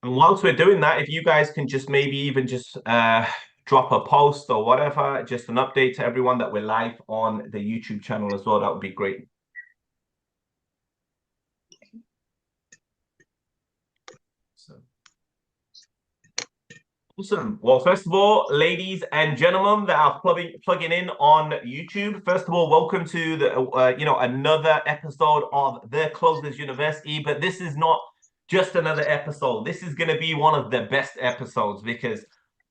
And whilst we're doing that, if you guys can just maybe even just drop a post or whatever, just an update to everyone that we're live on the YouTube channel as well, that would be great. So, awesome. Well, first of all, ladies and gentlemen that are plugging in on YouTube, first of all, welcome to the another episode of The Closers University. But this is not just another episode. This is going to be one of the best episodes because,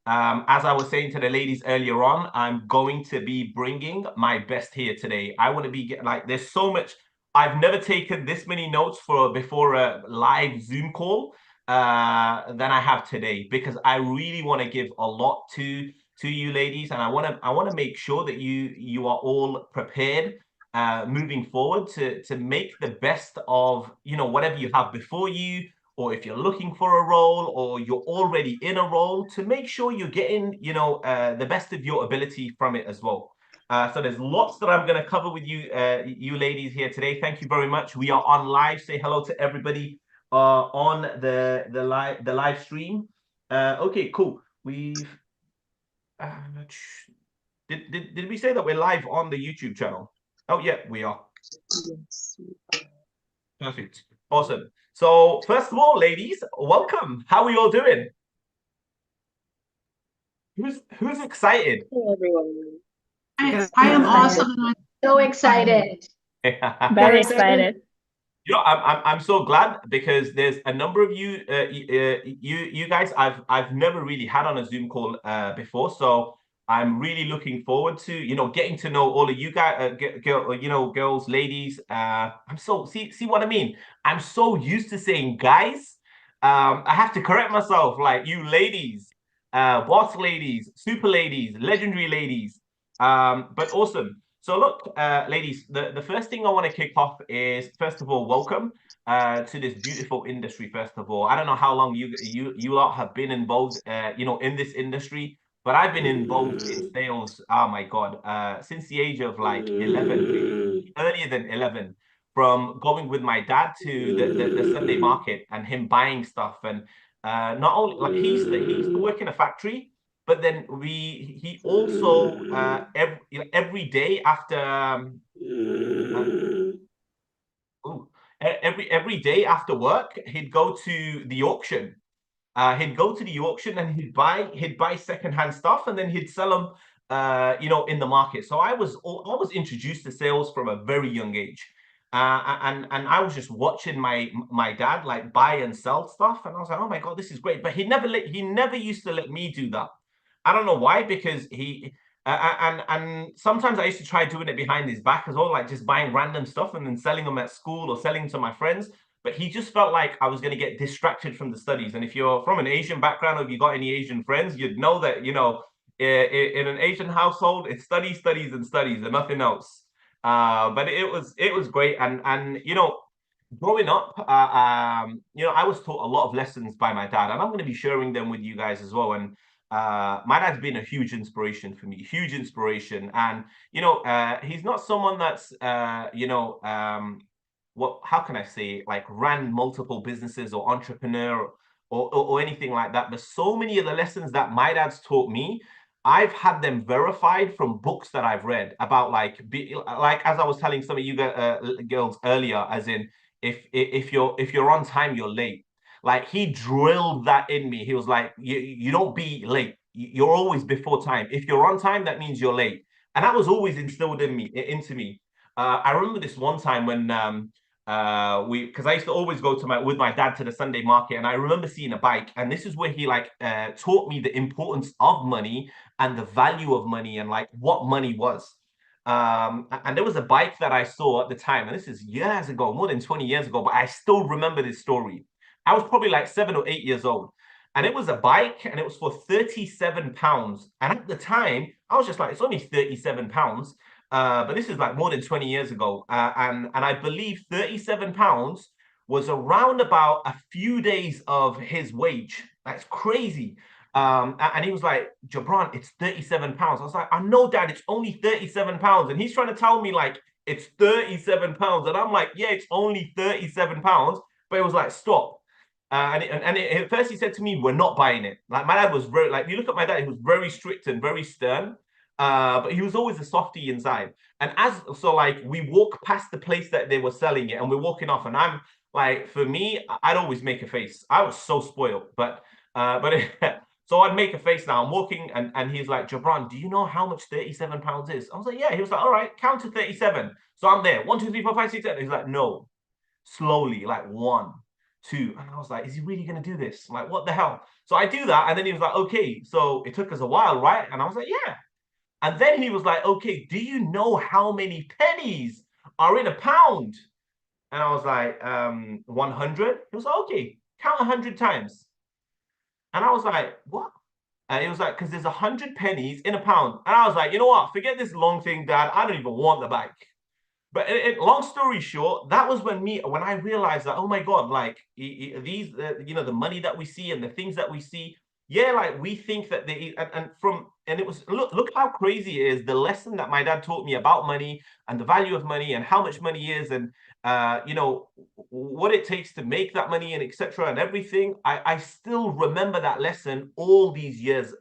as I was saying to the ladies earlier on, I'm going to be bringing my best here today. I want to be like, there's so much. I've never taken this many notes before a live Zoom call than I have today because I really want to give a lot to you ladies, and I want to make sure that you are all prepared moving forward to make the best of whatever you have before you, or if you're looking for a role or you're already in a role, to make sure you're getting the best of your ability from it as well. So there's lots that I'm going to cover with you ladies here today. Thank you very much. We are on live. Say hello to everybody on the live stream. Okay, cool. We've uh, did we say that we're live on the YouTube channel? Oh yeah, we are. Yes. Perfect. Awesome. So first of all, ladies, welcome. How are you all doing? Who's excited? Hello, everyone. I am awesome. So excited. Very excited. I'm so glad because there's a number of you guys I've never really had on a Zoom call before, so I'm really looking forward to getting to know all of you guys, girls, ladies. I'm so see what I mean. I'm so used to saying guys. I have to correct myself, like you ladies, boss ladies, super ladies, legendary ladies. But awesome. So look, ladies, the first thing I want to kick off is, first of all, welcome to this beautiful industry. First of all, I don't know how long you lot have been involved, in this industry, but I've been involved in sales. Oh my God, since the age of like 11, really, earlier than 11, from going with my dad to the Sunday market and him buying stuff, and not only like he used to work in a factory. But then he also every day after every day after work he'd go to the auction. He'd go to the auction and he'd buy secondhand stuff, and then he'd sell them in the market. So I was introduced to sales from a very young age. And I was just watching my dad like buy and sell stuff, and I was like, oh my God, this is great. But he never used to let me do that. I don't know why, because and sometimes I used to try doing it behind his back as well, like just buying random stuff and then selling them at school or selling to my friends. But he just felt like I was going to get distracted from the studies. And if you're from an Asian background, or if you got any Asian friends, you'd know that in an Asian household, it's studies, studies, and studies, and nothing else. But it was great, and growing up, I was taught a lot of lessons by my dad, and I'm going to be sharing them with you guys as well. And my dad's been a huge inspiration for me, huge inspiration. And he's not someone that's how can I say, like, ran multiple businesses or entrepreneur or anything like that. But so many of the lessons that my dad's taught me, I've had them verified from books that I've read about, like as I was telling some of you girls earlier, as in if you're on time, you're late. Like, he drilled that in me. He was like, you don't be late. You're always before time. If you're on time, that means you're late. And that was always instilled into me. I remember this one time when because I used to always go with my dad to the Sunday market, and I remember seeing a bike, and this is where he taught me the importance of money and the value of money, and like what money was. And there was a bike that I saw at the time, and this is years ago, more than 20 years ago, but I still remember this story. I was probably like 7 or 8 years old, and it was a bike, and it was for 37 pounds. And at the time, I was just like, it's only 37 pounds. But this is like more than 20 years ago. And I believe 37 pounds was around about a few days of his wage. That's crazy. And he was like, Jabran, it's 37 pounds. I was like, I know, Dad, it's only 37 pounds. And he's trying to tell me like it's 37 pounds. And I'm like, yeah, it's only 37 pounds. But it was like, stop. At first he said to me, "We're not buying it." Like my dad was very like you look at my dad, he was very strict and very stern. But he was always a softie inside. And like we walk past the place that they were selling it, and we're walking off, and I'm like, for me, I'd always make a face. I was so spoiled, but so I'd make a face now. I'm walking, and he's like, Jabran, do you know how much £37 is? I was like, yeah. He was like, all right, count to 37. So I'm there. 1, 2, 3, 4, 5, 6, 7. He's like, no, slowly, like 1, 2. And I was like, is he really gonna do this? Like, what the hell? So I do that, and then he was like, okay. So it took us a while, right? And I was like, yeah. And then he was like, okay, do you know how many pennies are in a pound? And I was like, 100. He was like, okay, count 100 times. And I was like, what? And it was like, because there's 100 pennies in a pound. And I was like, you know what? Forget this long thing, Dad. I don't even want the bike. But long story short, that was when I realized that, oh my God, like these, the money that we see and the things that we see, yeah, like we think that and it was, look how crazy it is. The lesson that my dad taught me about money and the value of money and how much money is, and what it takes to make that money and etc. and everything. I still remember that lesson all these years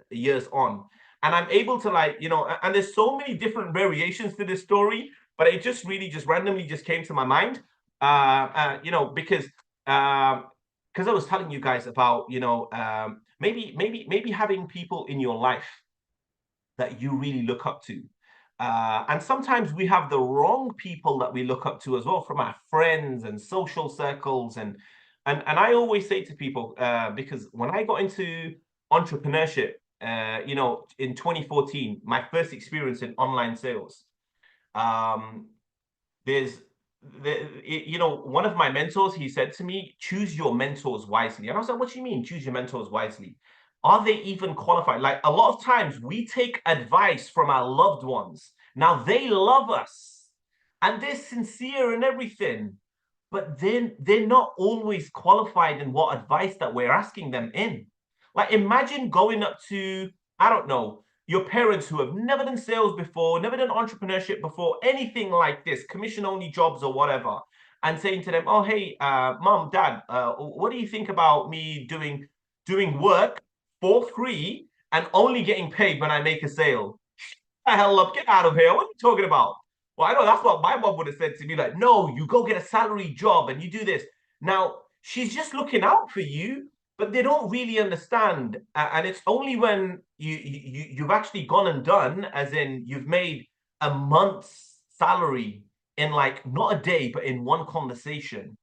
on. And I'm able to and there's so many different variations to this story, but it just really just randomly just came to my mind, because I was telling you guys about, maybe having people in your life that you really look up to. And sometimes we have the wrong people that we look up to as well, from our friends and social circles. And I always say to people, because when I got into entrepreneurship, in 2014, my first experience in online sales, um, one of my mentors, he said to me, choose your mentors wisely. And I was like, what do you mean, choose your mentors wisely? Are they even qualified? Like, a lot of times we take advice from our loved ones. Now, they love us and they're sincere and everything, but then they're not always qualified in what advice that we're asking them in. Like, imagine going up to, I don't know, your parents who have never done sales before, never done entrepreneurship before, anything like this, commission-only jobs or whatever, and saying to them, oh, hey, mom, dad, what do you think about me doing work for free and only getting paid when I make a sale? The hell up, get out of here. What are you talking about? Well, I know that's what my mom would have said to me, like, no, you go get a salary job and you do this. Now, she's just looking out for you, but they don't really understand. And it's only when you've actually gone and done, as in you've made a month's salary in, like, not a day, but in one conversation.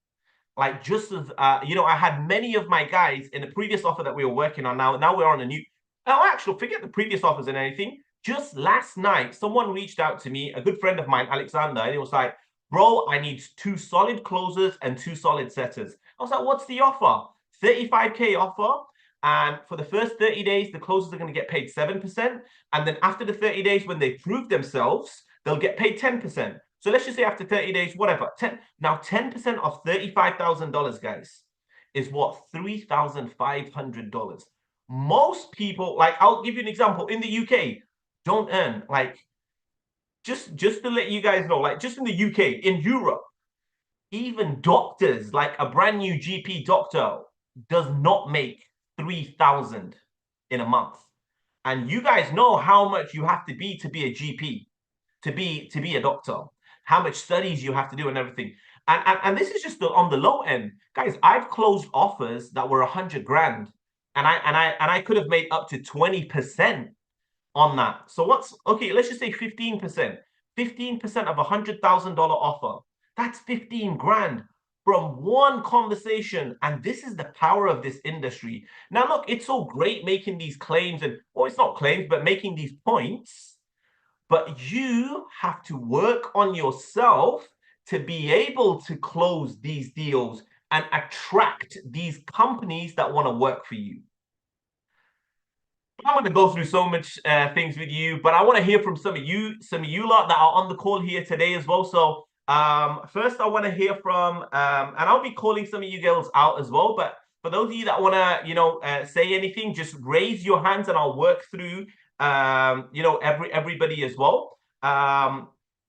Like, just as I had many of my guys in the previous offer that we were working on. Now we're on a new. Oh, actually, forget the previous offers and anything. Just last night, someone reached out to me, a good friend of mine, Alexander, and he was like, bro, I need 2 solid closers and 2 solid setters. I was like, what's the offer? 35K offer. And for the first 30 days, the closers are going to get paid 7%. And then after the 30 days, when they prove themselves, they'll get paid 10%. So let's just say after 30 days, whatever. 10% of $35,000, guys, is what? $3,500. Most people, like, I'll give you an example. In the UK, don't earn, like, just to let you guys know, like, just in the UK, in Europe, even doctors, like a brand new GP doctor, does not make 3,000 in a month. And you guys know how much you have to be a GP, to be a doctor, how much studies you have to do and everything. And this is just on the low end, guys. I've closed offers that were 100 grand, and I could have made up to 20% on that. So okay, let's just say 15%. 15% of $100,000 offer. That's 15 grand from one conversation. And this is the power of this industry. Now, look, it's so great making these claims, it's not claims, but making these points. But you have to work on yourself to be able to close these deals and attract these companies that want to work for you. I'm going to go through so much things with you, but I want to hear from some of you lot that are on the call here today as well. So first, I want to hear from, and I'll be calling some of you girls out as well. But for those of you that want to, say anything, just raise your hands, and I'll work through, everybody as well.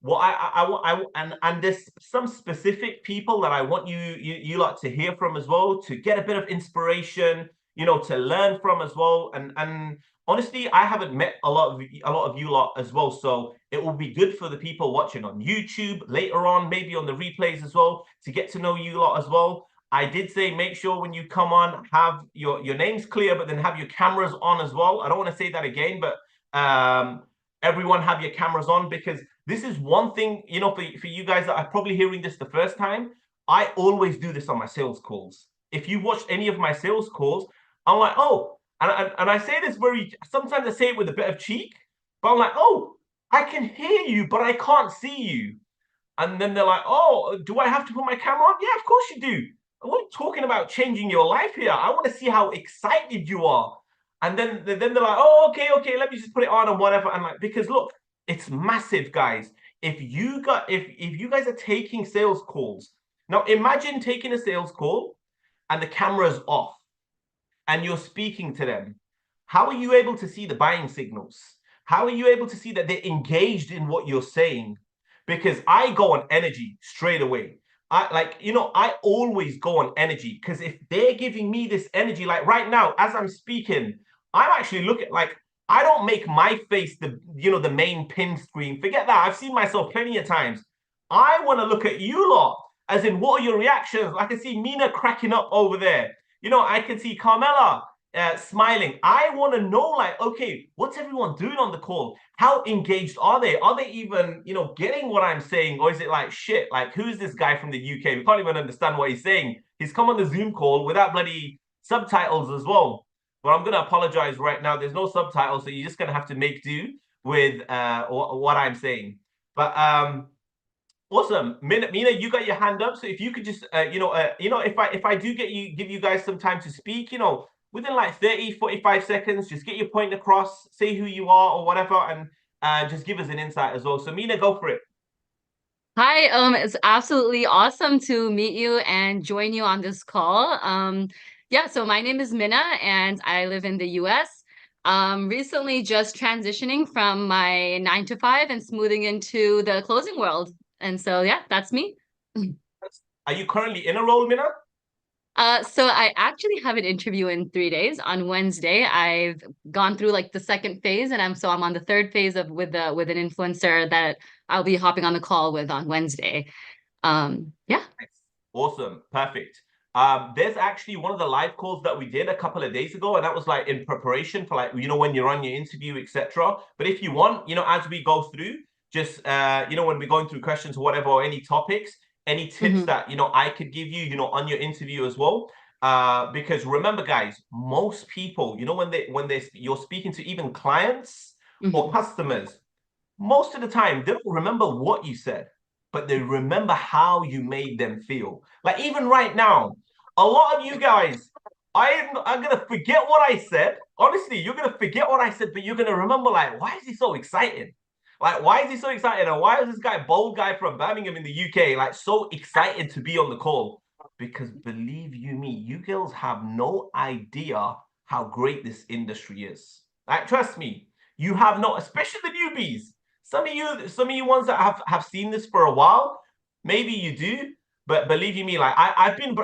what and there's some specific people that I want you lot to hear from as well, to get a bit of inspiration, to learn from as well. And honestly, I haven't met a lot of you lot as well, so it will be good for the people watching on YouTube later on, maybe on the replays as well, to get to know you lot as well. I did say make sure when you come on, have your names clear, but then have your cameras on as well. I don't want to say that again, but everyone have your cameras on, because this is one thing, for you guys that are probably hearing this the first time. I always do this on my sales calls. If you watched any of my sales calls, I'm like, oh, and I say this sometimes I say it with a bit of cheek, but I'm like, oh, I can hear you, but I can't see you. And then they're like, oh, do I have to put my camera on? Yeah, of course you do. I'm not talking about changing your life here. I want to see how excited you are. And then they're like, oh, okay, let me just put it on and whatever. And like, because look, it's massive, guys. If you guys are taking sales calls, now imagine taking a sales call and the camera's off and you're speaking to them. How are you able to see the buying signals? How are you able to see that they're engaged in what you're saying? Because I go on energy straight away. I always go on energy, because if they're giving me this energy, like right now, as I'm speaking, I'm actually looking like, I don't make my face the main pin screen. Forget that. I've seen myself plenty of times. I want to look at you lot, as in, what are your reactions? I can see Mina cracking up over there. I can see Carmela smiling. I want to know, like, okay, what's everyone doing on the call? How engaged are they? Are they even, getting what I'm saying? Or is it like, shit, like, who's this guy from the UK? We can't even understand what he's saying. He's come on the Zoom call without bloody subtitles as well. But I'm going to apologize right now. There's no subtitles, so you're just going to have to make do with what I'm saying. But awesome, Mina, you got your hand up. So if you could just, if I do give you guys some time to speak, within like 30, 45 seconds, just get your point across, say who you are or whatever, and just give us an insight as well. So Mina, go for it. Hi, it's absolutely awesome to meet you and join you on this call. Yeah, so my name is Minna and I live in the US. Recently just transitioning from my 9 to 5 and smoothing into the closing world. And so yeah, that's me. Are you currently in a role, Mina? So I actually have an interview in 3 days. On Wednesday, I've gone through like the second phase, and I'm on the third phase with an influencer that I'll be hopping on the call with on Wednesday. Yeah. Awesome, perfect. There's actually one of the live calls that we did a couple of days ago, and that was like in preparation for, like, when you're on your interview, etc. But if you want, as we go through, just when we're going through questions or whatever, or any topics, any tips that I could give you, on your interview as well. Because remember, guys, most people, when you're speaking to even clients or customers, most of the time they don't remember what you said, but they remember how you made them feel. Like, even right now, a lot of you guys, I'm gonna forget what I said. Honestly, you're gonna forget what I said, but you're gonna remember, like, why is he so excited? Like, why is he so excited? And why is this bold guy from Birmingham in the UK, like, so excited to be on the call? Because believe you me, you girls have no idea how great this industry is. Like, trust me, you have no, especially the newbies. Some of you ones that have seen this for a while, maybe you do, but believe you me, like, I've been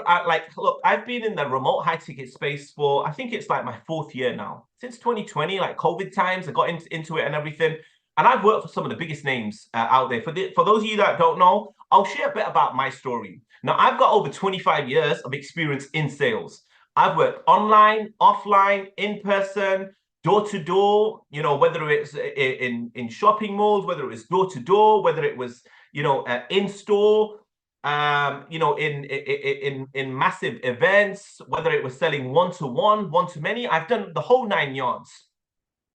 in the remote high ticket space for, I think it's like my 4th year now, since 2020, like COVID times. I got into it and everything. And I've worked for some of the biggest names out there. For those of you that don't know, I'll share a bit about my story. Now, I've got over 25 years of experience in sales. I've worked online, offline, in person, door to door, whether it's in shopping malls, whether it was door to door, whether it was, in store, in massive events, whether it was selling one-to-one, one-to-many. I've done the whole 9 yards.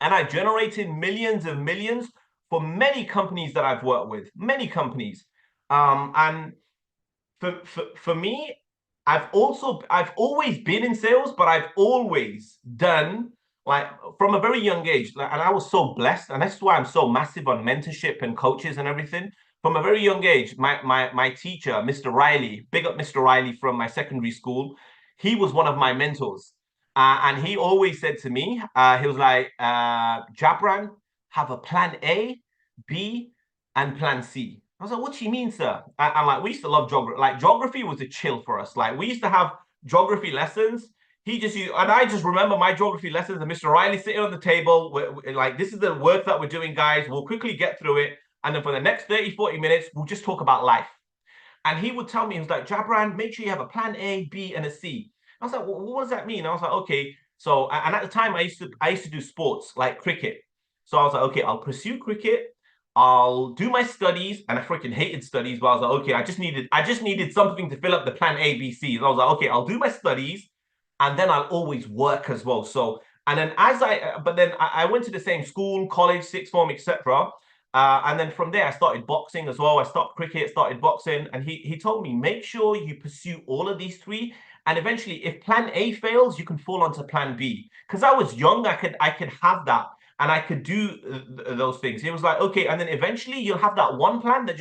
And I generated millions and millions for many companies that I've worked with, many companies. And for me, I've always been in sales, but I've always done, like, from a very young age. Like, and I was so blessed, and that's why I'm so massive on mentorship and coaches and everything. From a very young age, my teacher, Mr. Riley, big up Mr. Riley from my secondary school, he was one of my mentors. And he always said to me, he was like, Jabran, have a plan A, B, and plan C. I was like, what do you mean, sir? And like, we used to love geography. Like, geography was a chill for us. Like, we used to have geography lessons. He just used, and I just remember my geography lessons and Mr. Riley sitting on the table. Like, this is the work that we're doing, guys. We'll quickly get through it. And then for the next 30, 40 minutes, we'll just talk about life. And he would tell me, he was like, Jabran, make sure you have a plan A, B, and a C. I was like, well, what does that mean? I was like, okay. So, and at the time, I used to do sports like cricket. So I was like, okay, I'll pursue cricket. I'll do my studies, and I freaking hated studies. But I was like, okay, I just needed something to fill up the plan A, B, C. So I was like, okay, I'll do my studies, and then I'll always work as well. So, and then but then I went to the same school, college, sixth form, etc. And then from there, I started boxing as well. I stopped cricket, started boxing, and he told me, make sure you pursue all of these three. And eventually, if plan A fails, you can fall onto plan B. Because I was young, I could have that, and I could do those things. He was like, okay, and then eventually you'll have that one plan that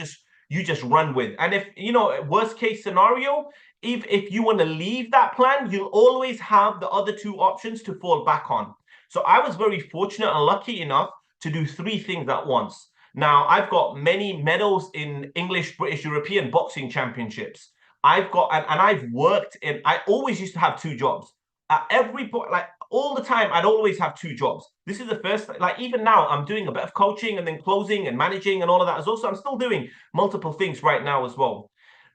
you just run with. And if you know, worst case scenario, if you want to leave that plan, you'll always have the other two options to fall back on. So I was very fortunate and lucky enough to do three things at once. Now, I've got many medals in English, British, European boxing championships. I've got, and I've worked in, I always used to have two jobs. Like all the time, I'd always have two jobs. This is the first, like even now, I'm doing a bit of coaching and then closing and managing and all of that as well. So I'm still doing multiple things right now as well.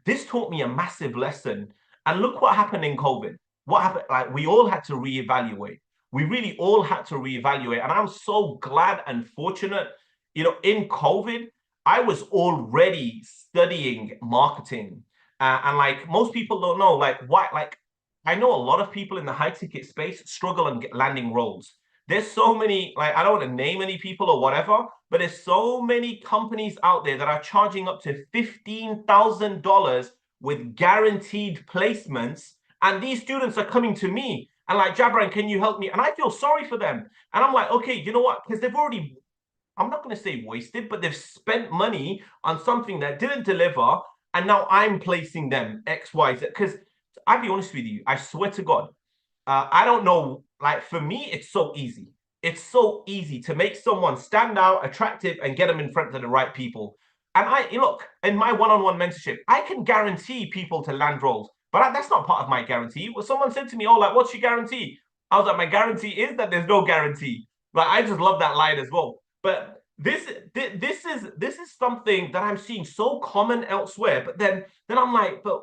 This taught me a massive lesson. And look what happened in COVID. What happened? Like we all had to reevaluate. We really all had to reevaluate. And I'm so glad and fortunate, you know, in COVID, I was already studying marketing. And like most people don't know, like why, like I know a lot of people in the high ticket space struggle on landing roles. There's so many, like I don't want to name any people or whatever, but there's so many companies out there that are charging up to $15,000 with guaranteed placements. And these students are coming to me and like, Jabran, can you help me? And I feel sorry for them. And I'm like, okay, you know what? Because they've already, I'm not going to say wasted, but they've spent money on something that didn't deliver. And now I'm placing them X, Y, Z. Because I'll be honest with you, I swear to God, I don't know. Like for me, it's so easy. It's so easy to make someone stand out, attractive, and get them in front of the right people. And I look in my one-on-one mentorship, I can guarantee people to land roles, but that's not part of my guarantee. Well, someone said to me, "Oh, like, what's your guarantee?" I was like, "My guarantee is that there's no guarantee." Like, I just love that line as well. But this is something that I'm seeing so common elsewhere. But then I'm like, but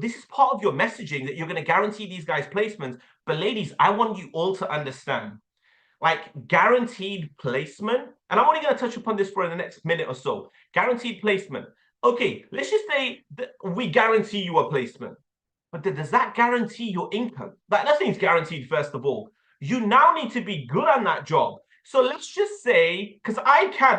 this is part of your messaging that you're going to guarantee these guys placements. But ladies, I want you all to understand, like guaranteed placement, and I'm only going to touch upon this for the next minute or so. Guaranteed placement. Okay, let's just say that we guarantee you a placement, but does that guarantee your income? Like nothing's guaranteed, first of all. You now need to be good on that job. So let's just say, because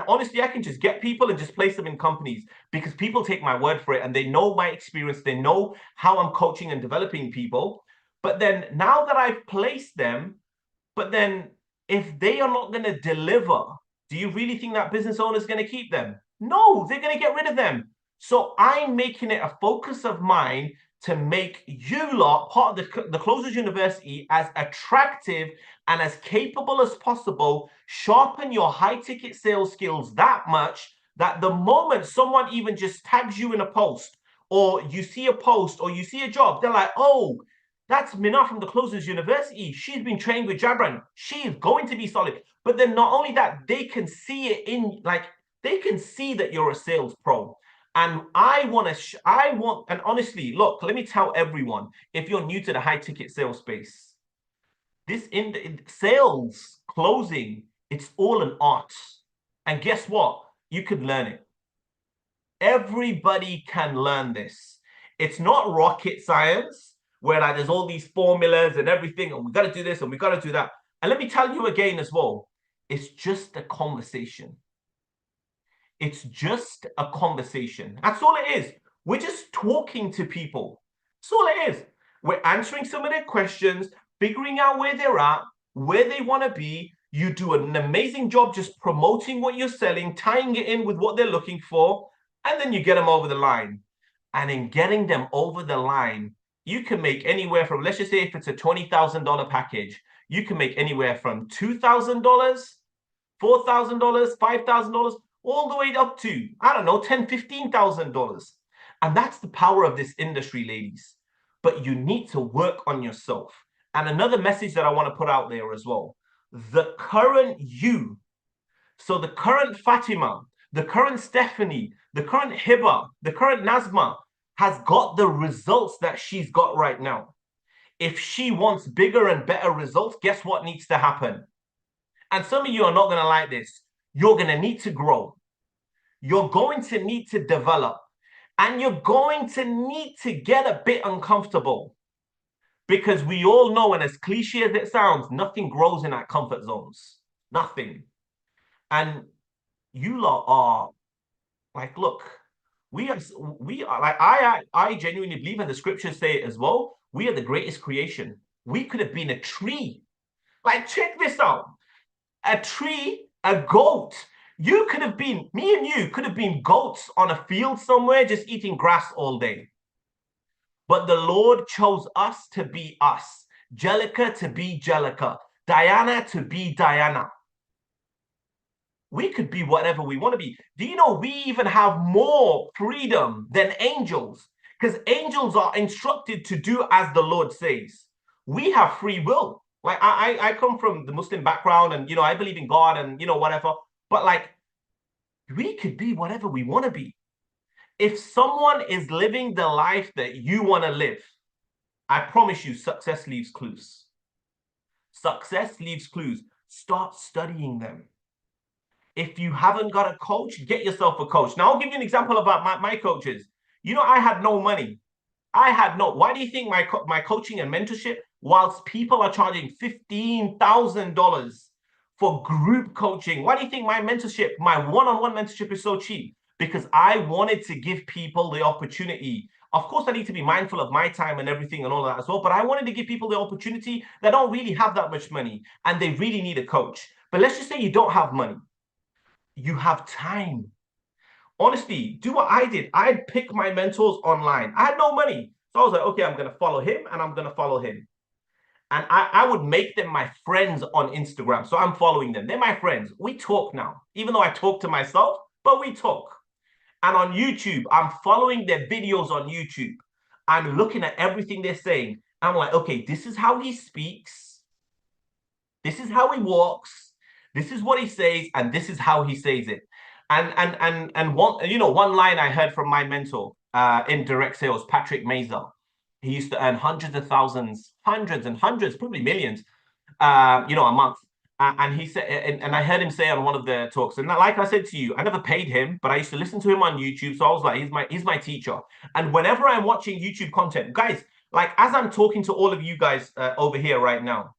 honestly, I can just get people and just place them in companies because people take my word for it and they know my experience. They know how I'm coaching and developing people. But then now that I've placed them, but then if they are not going to deliver, do you really think that business owner is going to keep them? No, they're going to get rid of them. So I'm making it a focus of mine to make you lot part of the Closers University as attractive and as capable as possible. Sharpen your high ticket sales skills that much that the moment someone even just tags you in a post or you see a post or you see a job, they're like, oh, that's Minna from the Closers University. She's been trained with Jabran. She's going to be solid. But then not only that, they can see it in, like, they can see that you're a sales pro. And and honestly, look, let me tell everyone, if you're new to the high ticket sales space, in sales, closing, it's all an art. And guess what? You could learn it. Everybody can learn this. It's not rocket science where like there's all these formulas and everything, and we got to do this and we got to do that. And let me tell you again as well, it's just a conversation. It's just a conversation. That's all it is. We're just talking to people. That's all it is. We're answering some of their questions, figuring out where they're at, where they want to be. You do an amazing job just promoting what you're selling, tying it in with what they're looking for, and then you get them over the line. And in getting them over the line, you can make anywhere from, let's just say if it's a $20,000 package, you can make anywhere from $2,000, $4,000, $5,000, all the way up to, I don't know, $10,000, $15,000. And that's the power of this industry, ladies. But you need to work on yourself. And another message that I want to put out there as well, the current you, so the current Fatima, the current Stephanie, the current Hiba, the current Nazma has got the results that she's got right now. If she wants bigger and better results, guess what needs to happen? And some of you are not going to like this. You're going to need to grow. You're going to need to develop. And you're going to need to get a bit uncomfortable. Because we all know, and as cliche as it sounds, nothing grows in our comfort zones. Nothing. And you lot are like, look, we are like, I genuinely believe, and the scriptures say it as well, we are the greatest creation. We could have been a tree. Like, check this out. A tree, a goat. You could have been, me and you could have been goats on a field somewhere just eating grass all day. But the Lord chose us to be us. Jellica to be Jellica. Diana to be Diana. We could be whatever we want to be. Do you know we even have more freedom than angels? Because angels are instructed to do as the Lord says. We have free will. Like, I come from the Muslim background, and, you know, I believe in God and, you know, whatever. But, like, we could be whatever we want to be. If someone is living the life that you want to live, I promise you, success leaves clues. Success leaves clues. Start studying them. If you haven't got a coach, get yourself a coach. Now, I'll give you an example about my coaches. You know, I had no money. Why do you think my coaching and mentorship, whilst people are charging $15,000 for group coaching, why do you think my mentorship, my one-on-one mentorship is so cheap? Because I wanted to give people the opportunity. Of course, I need to be mindful of my time and everything and all of that as well, but I wanted to give people the opportunity that don't really have that much money and they really need a coach. But let's just say you don't have money. You have time. Honestly, do what I did. I'd pick my mentors online. I had no money. So I was like, okay, I'm going to follow him and I'm going to follow him. And I would make them my friends on Instagram. So I'm following them. They're my friends. We talk now, even though I talk to myself, but we talk. And on YouTube, I'm following their videos on YouTube. I'm looking at everything they're saying. I'm like, okay, this is how he speaks. This is how he walks. This is what he says, and this is how he says it. And one line I heard from my mentor in direct sales, Patrick Mazer. He used to earn hundreds of thousands, hundreds and hundreds, probably millions, a month. And he said, and I heard him say on one of the talks, and like I said to you, I never paid him, but I used to listen to him on YouTube. So I was like, he's my teacher. And whenever I'm watching YouTube content, guys, like as I'm talking to all of you guys over here right now,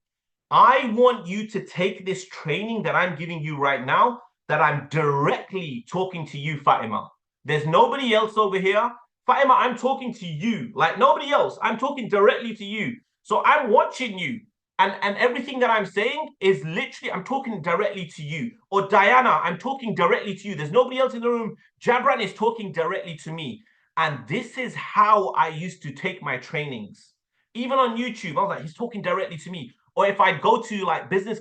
I want you to take this training that I'm giving you right now, that I'm directly talking to you, Fatima. There's nobody else over here. Fatima, I'm talking to you, like nobody else. I'm talking directly to you. So I'm watching you. And everything that I'm saying is literally, I'm talking directly to you. Or Diana, I'm talking directly to you. There's nobody else in the room. Jabran is talking directly to me. And this is how I used to take my trainings. Even on YouTube, I was like, he's talking directly to me. Or if I go to like business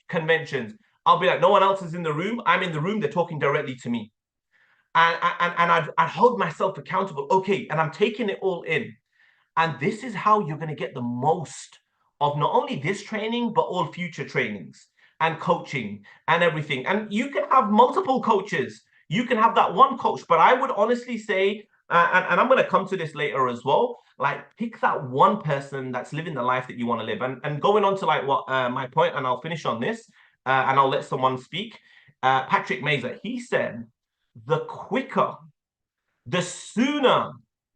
conventions, I'll be like, no one else is in the room. I'm in the room. They're talking directly to me. And I'd hold myself accountable. Okay, and I'm taking it all in. And this is how you're going to get the most of not only this training, but all future trainings and coaching and everything. And you can have multiple coaches. You can have that one coach. But I would honestly say, and I'm going to come to this later as well, like pick that one person that's living the life that you want to live. And going on to like what my point, and I'll finish on this, and I'll let someone speak. Patrick Mazer, he said, the quicker, the sooner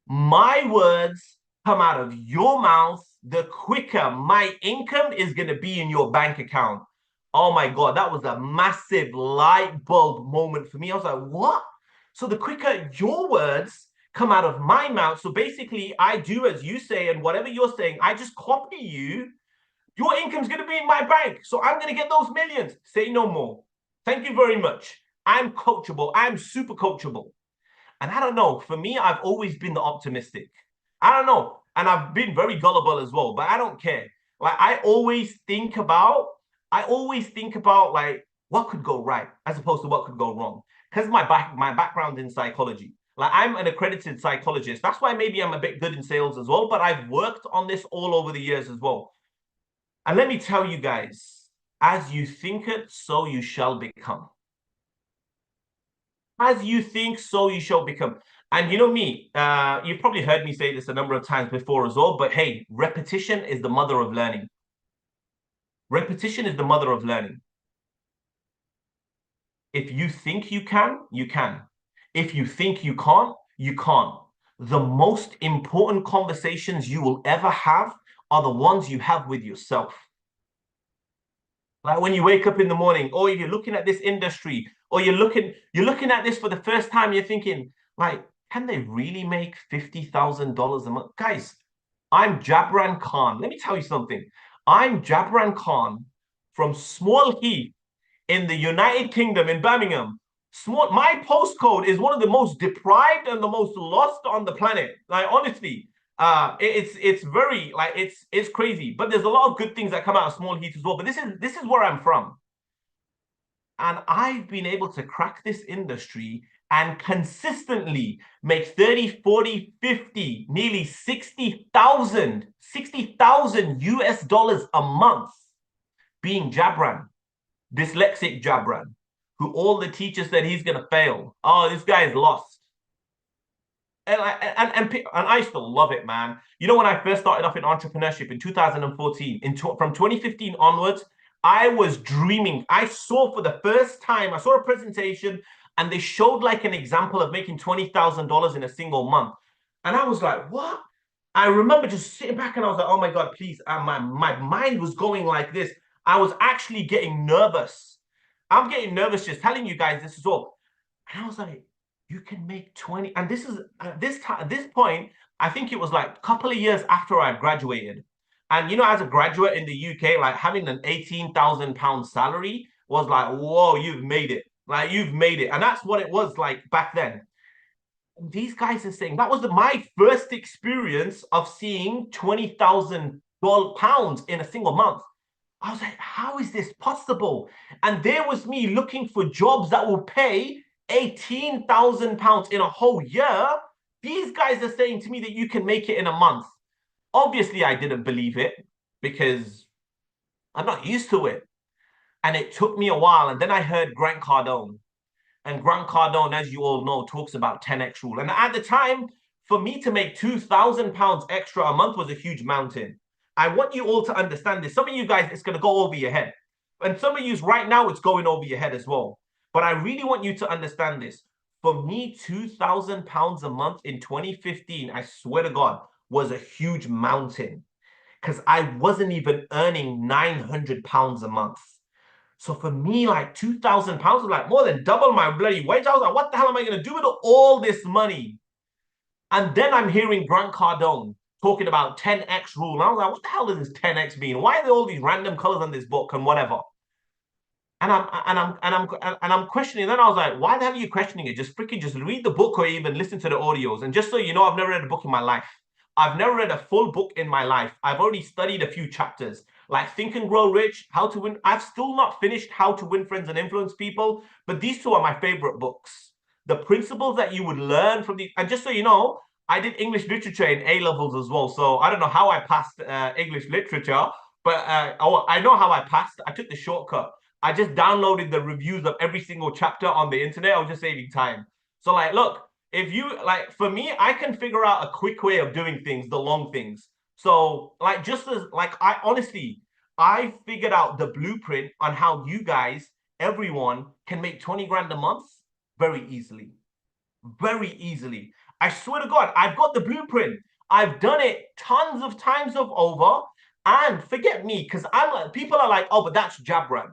my words come out of your mouth, the quicker my income is going to be in your bank account. Oh my God, that was a massive light bulb moment for me. I was like, what? So the quicker your words come out of my mouth, so basically I do as you say, and whatever you're saying, I just copy you. Your income's going to be in my bank. So I'm going to get those millions. Say no more. Thank you very much. I'm coachable. I'm super coachable. And I don't know, for me, I've always been the optimistic. I don't know. And I've been very gullible as well, but I don't care. Like I always think about like what could go right as opposed to what could go wrong. because my background in psychology. Like I'm an accredited psychologist. That's why maybe I'm a bit good in sales as well, but I've worked on this all over the years as well. And let me tell you guys, as you think it, so you shall become. As you think, so you shall become. And you know me, you've probably heard me say this a number of times before as well, but hey, repetition is the mother of learning. Repetition is the mother of learning. If you think you can, you can. If you think you can't, you can't. The most important conversations you will ever have are the ones you have with yourself. Like when you wake up in the morning, or you're looking at this industry, or you're looking at this for the first time, you're thinking, like, can they really make $50,000 a month? Guys, I'm Jabran Khan. Let me tell you something. I'm Jabran Khan from Small Heath in the United Kingdom in Birmingham. My postcode is one of the most deprived and the most lost on the planet. Like honestly, it's very like it's crazy. But there's a lot of good things that come out of Small Heath as well. But this is where I'm from, and I've been able to crack this industry and consistently make 30, 40, 50, nearly 60,000 US dollars a month being Jabran, dyslexic Jabran, who all the teachers said he's going to fail. Oh, this guy is lost. And I still love it, man. You know, when I first started off in entrepreneurship in 2014, from 2015 onwards, I was dreaming. I saw for the first time, I saw a presentation and they showed like an example of making $20,000 in a single month. And I was like, what? I remember just sitting back and I was like, oh my God, please. My mind was going like this. I was actually getting nervous. I'm getting nervous just telling you guys this as well. And I was like, you can make 20. And this is at this point, I think it was like a couple of years after I graduated. And you know, as a graduate in the UK, like having an £18,000 salary was like, whoa, you've made it. Like you've made it. And that's what it was like back then. These guys are saying that was my first experience of seeing £20,000 in a single month. I was like, how is this possible? And there was me looking for jobs that will pay £18,000 in a whole year. These guys are saying to me that you can make it in a month. Obviously, I didn't believe it because I'm not used to it. And it took me a while. And then I heard Grant Cardone. And Grant Cardone, as you all know, talks about 10x rule. And at the time, for me to make £2,000 extra a month was a huge mountain. I want you all to understand this. Some of you guys, it's going to go over your head. And some of you right now, it's going over your head as well. But I really want you to understand this. For me, £2,000 a month in 2015, I swear to God, was a huge mountain. Because I wasn't even earning £900 a month. So for me, like £2,000 was like more than double my bloody wage. I was like, what the hell am I going to do with all this money? And then I'm hearing Grant Cardone talking about 10x rule. And I was like, what the hell does this 10x mean? Why are there all these random colors on this book and whatever? And I'm questioning. Then I was like, why the hell are you questioning it? Just freaking just read the book or even listen to the audios. And just so you know, I've never read a book in my life. I've never read a full book in my life. I've already studied a few chapters, like Think and Grow Rich, How to Win. I've still not finished How to Win Friends and Influence People, but these two are my favorite books. The principles that you would learn from these, and just so you know, I did English literature in A levels as well. So I don't know how I passed English literature, but I know how I passed. I took the shortcut. I just downloaded the reviews of every single chapter on the internet. I was just saving time. So like, look, if you like, for me, I can figure out a quick way of doing things, the long things. So like, just as like, I figured out the blueprint on how you guys, everyone can make 20 grand a month very easily, very easily. I swear to God, I've got the blueprint. I've done it tons of times over. And forget me, because I'm like, people are like, oh, but that's Jabran.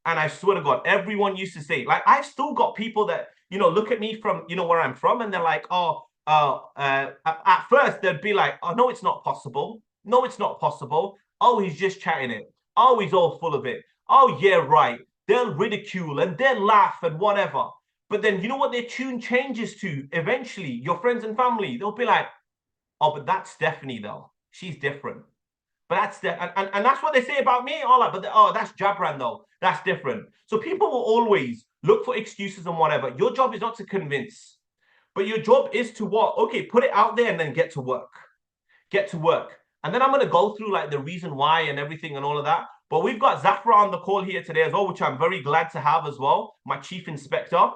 And I swear to God, everyone used to say, like, I've still got people that, you know, look at me from, you know, where I'm from, and they're like, oh, at first they'd be like, oh, no, it's not possible. No, it's not possible. Oh, he's just chatting it. Oh, he's all full of it. Oh, yeah, right. They'll ridicule and they'll laugh and whatever. But then, you know what their tune changes to? Eventually, your friends and family, they'll be like, oh, but that's Stephanie, though. She's different. But that's and that's what they say about me. All like, but oh, that's Jabran though. That's different. So people will always look for excuses and whatever. Your job is not to convince, but your job is to what? Okay, put it out there and then get to work. Get to work. And then I'm going to go through like the reason why and everything and all of that. But we've got Zafra on the call here today as well, which I'm very glad to have as well, my chief inspector.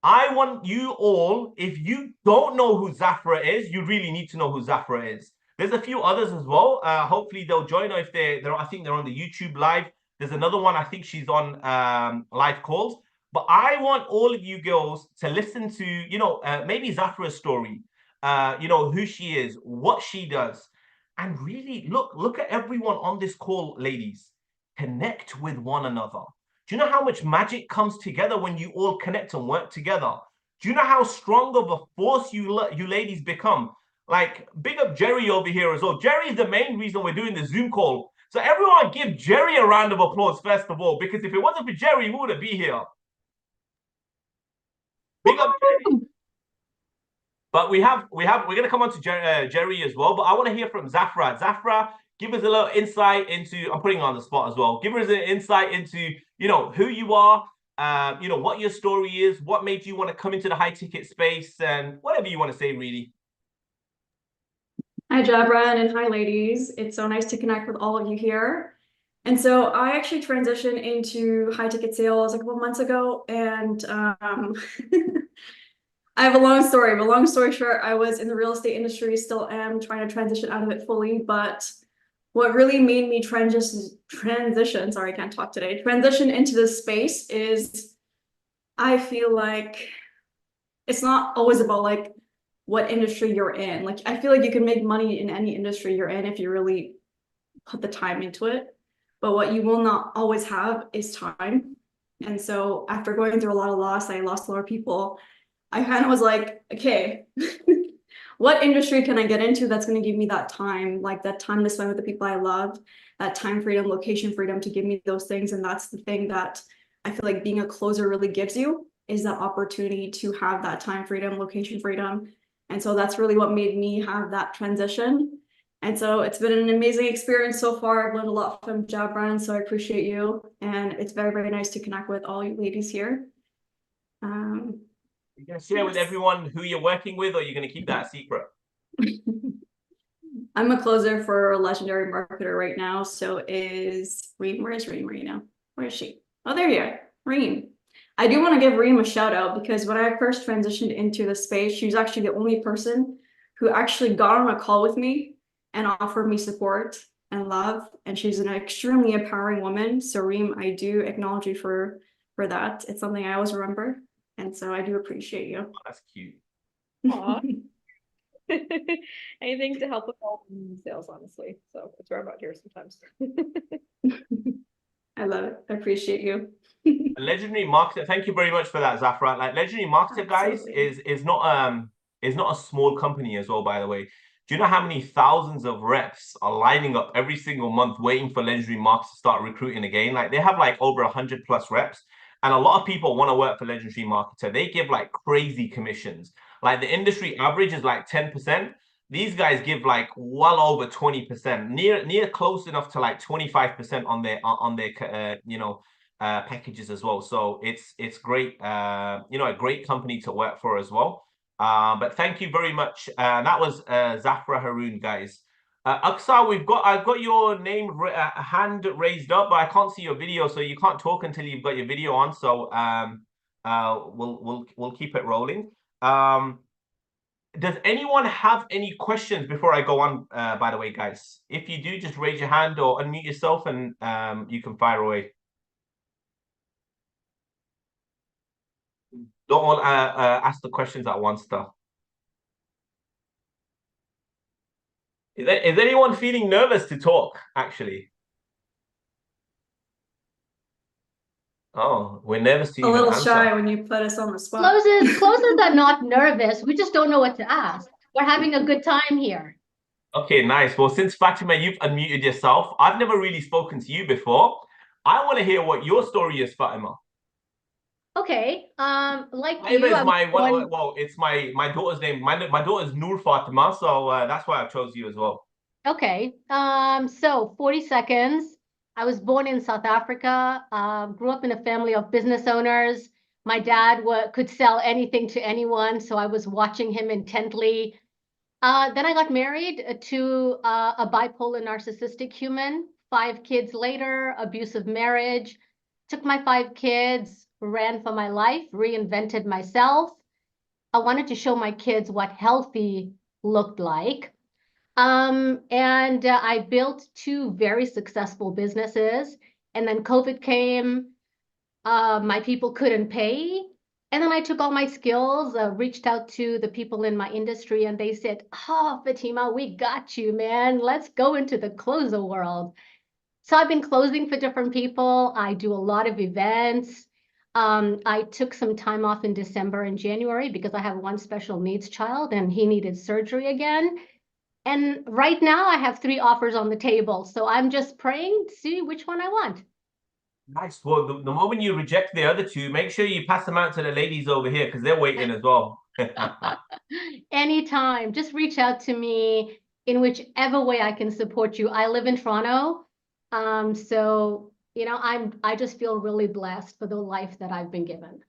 I want you all, if you don't know who Zafra is, you really need to know who Zafra is. There's a few others as well. Hopefully they'll join, or if they're I think they're on the YouTube live. There's another one, I think she's on live calls. But I want all of you girls to listen to, maybe Zafra's story, who she is, what she does. And really look at everyone on this call, ladies. Connect with one another. Do you know how much magic comes together when you all connect and work together? Do you know how strong of a force you ladies become? Like, big up Jerry over here as well. Jerry is the main reason we're doing the Zoom call. So everyone give Jerry a round of applause first of all, because if it wasn't for Jerry, we wouldn't be here. Big up Jerry. But we're going to come on to Jerry as well. But I want to hear from Zafra. Zafra, give us a little insight into, I'm putting you on the spot as well. Give us an insight into, who you are, what your story is, what made you want to come into the high ticket space, and whatever you want to say, really. Hi, Jabran, and hi, ladies. It's so nice to connect with all of you here. And so I actually transitioned into high ticket sales like a couple months ago, and I have a long story, but long story short, I was in the real estate industry, still am trying to transition out of it fully. But what really made me transition into this space is I feel like it's not always about like what industry you're in. Like, I feel like you can make money in any industry you're in if you really put the time into it. But what you will not always have is time. And so after going through a lot of loss, I lost a lot of people. I kind of was like, okay, what industry can I get into that's going to give me that time, like that time to spend with the people I love, that time freedom, location freedom to give me those things. And that's the thing that I feel like being a closer really gives you, is that opportunity to have that time freedom, location freedom. And so that's really what made me have that transition. And so it's been an amazing experience so far. I've learned a lot from Jabran, so I appreciate you. And it's very, very nice to connect with all you ladies here. You're going to share with everyone who you're working with, or you're going to keep that a secret? I'm a closer for a legendary marketer right now. So is Reem. Where is Reem right now? Where is she? Oh, there you are, Reem. I do want to give Reem a shout out, because when I first transitioned into the space, she was actually the only person who actually got on a call with me and offered me support and love. And she's an extremely empowering woman. So Reem, I do acknowledge you for that. It's something I always remember. And so I do appreciate you. Oh, that's cute. Anything to help with all sales, honestly. So that's where I'm out here sometimes. I love it. I appreciate you. Legendary marketer. Thank you very much for that, Zafra. Like, legendary marketer, guys, is not a small company as well, by the way. Do you know how many thousands of reps are lining up every single month waiting for legendary marketers to start recruiting again? Like, they have like over 100 plus reps. And a lot of people want to work for legendary marketer. They give like crazy commissions. Like, the industry average is like 10%. These guys give like well over 20%, near close enough to like 25% on their packages as well. So it's great, a great company to work for as well. But thank you very much. That was Zafra Haroon, guys. Aksa, I've got your hand raised up, but I can't see your video, so you can't talk until you've got your video on. So we'll keep it rolling. Does anyone have any questions before I go on? By the way, guys, if you do, just raise your hand or unmute yourself, and you can fire away. Don't all ask the questions at once, though. Is anyone feeling nervous to talk, actually? Oh, we're nervous to a little answer. shy when you put us on the spot. Closers are not nervous. We just don't know what to ask. We're having a good time here. Okay, nice. Well, since Fatima, you've unmuted yourself, I've never really spoken to you before. I want to hear what your story is, Fatima. Okay. Like Fatima you, is it's my daughter's name. My daughter's Noor Fatima, so that's why I chose you as well. Okay. So 40 seconds. I was born in South Africa, grew up in a family of business owners. My dad could sell anything to anyone, so I was watching him intently. Then I got married to a bipolar narcissistic human. 5 kids later, abusive marriage. Took my 5 kids, ran for my life, reinvented myself. I wanted to show my kids what healthy looked like. And I built 2 very successful businesses. And then COVID came. My people couldn't pay. And then I took all my skills, reached out to the people in my industry, and they said, "Oh, Fatima, we got you, man. Let's go into the closer world." So I've been closing for different people. I do a lot of events. I took some time off in December and January because I have one special needs child and he needed surgery again. And right now I have 3 offers on the table. So I'm just praying to see which one I want. Nice. Well, the moment you reject the other 2, make sure you pass them out to the ladies over here because they're waiting as well. Anytime, just reach out to me in whichever way I can support you. I live in Toronto. So, I just feel really blessed for the life that I've been given.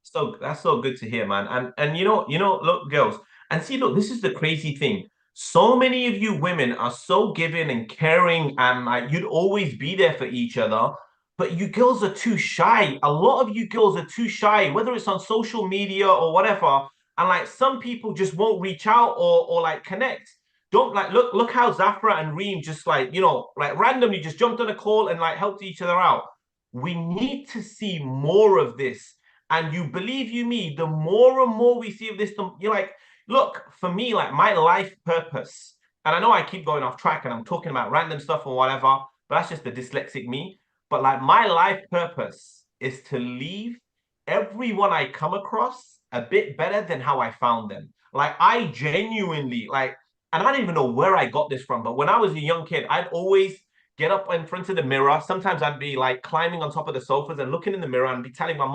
So that's so good to hear, man. And look, girls, and see, look, this is the crazy thing. So many of you women are so giving and caring, and like you'd always be there for each other. But you girls are too shy. A lot of you girls are too shy, whether it's on social media or whatever. And like some people just won't reach out or like connect. Don't like look how Zafra and Reem just like like randomly just jumped on a call and like helped each other out. We need to see more of this. And you believe you me, the more and more we see of this, you're like, look, for me, like my life purpose, and I know I keep going off track and I'm talking about random stuff or whatever, but that's just the dyslexic me. But like my life purpose is to leave everyone I come across a bit better than how I found them. Like I genuinely like, and I don't even know where I got this from, but when I was a young kid, I'd always get up in front of the mirror. Sometimes I'd be like climbing on top of the sofas and looking in the mirror and be telling my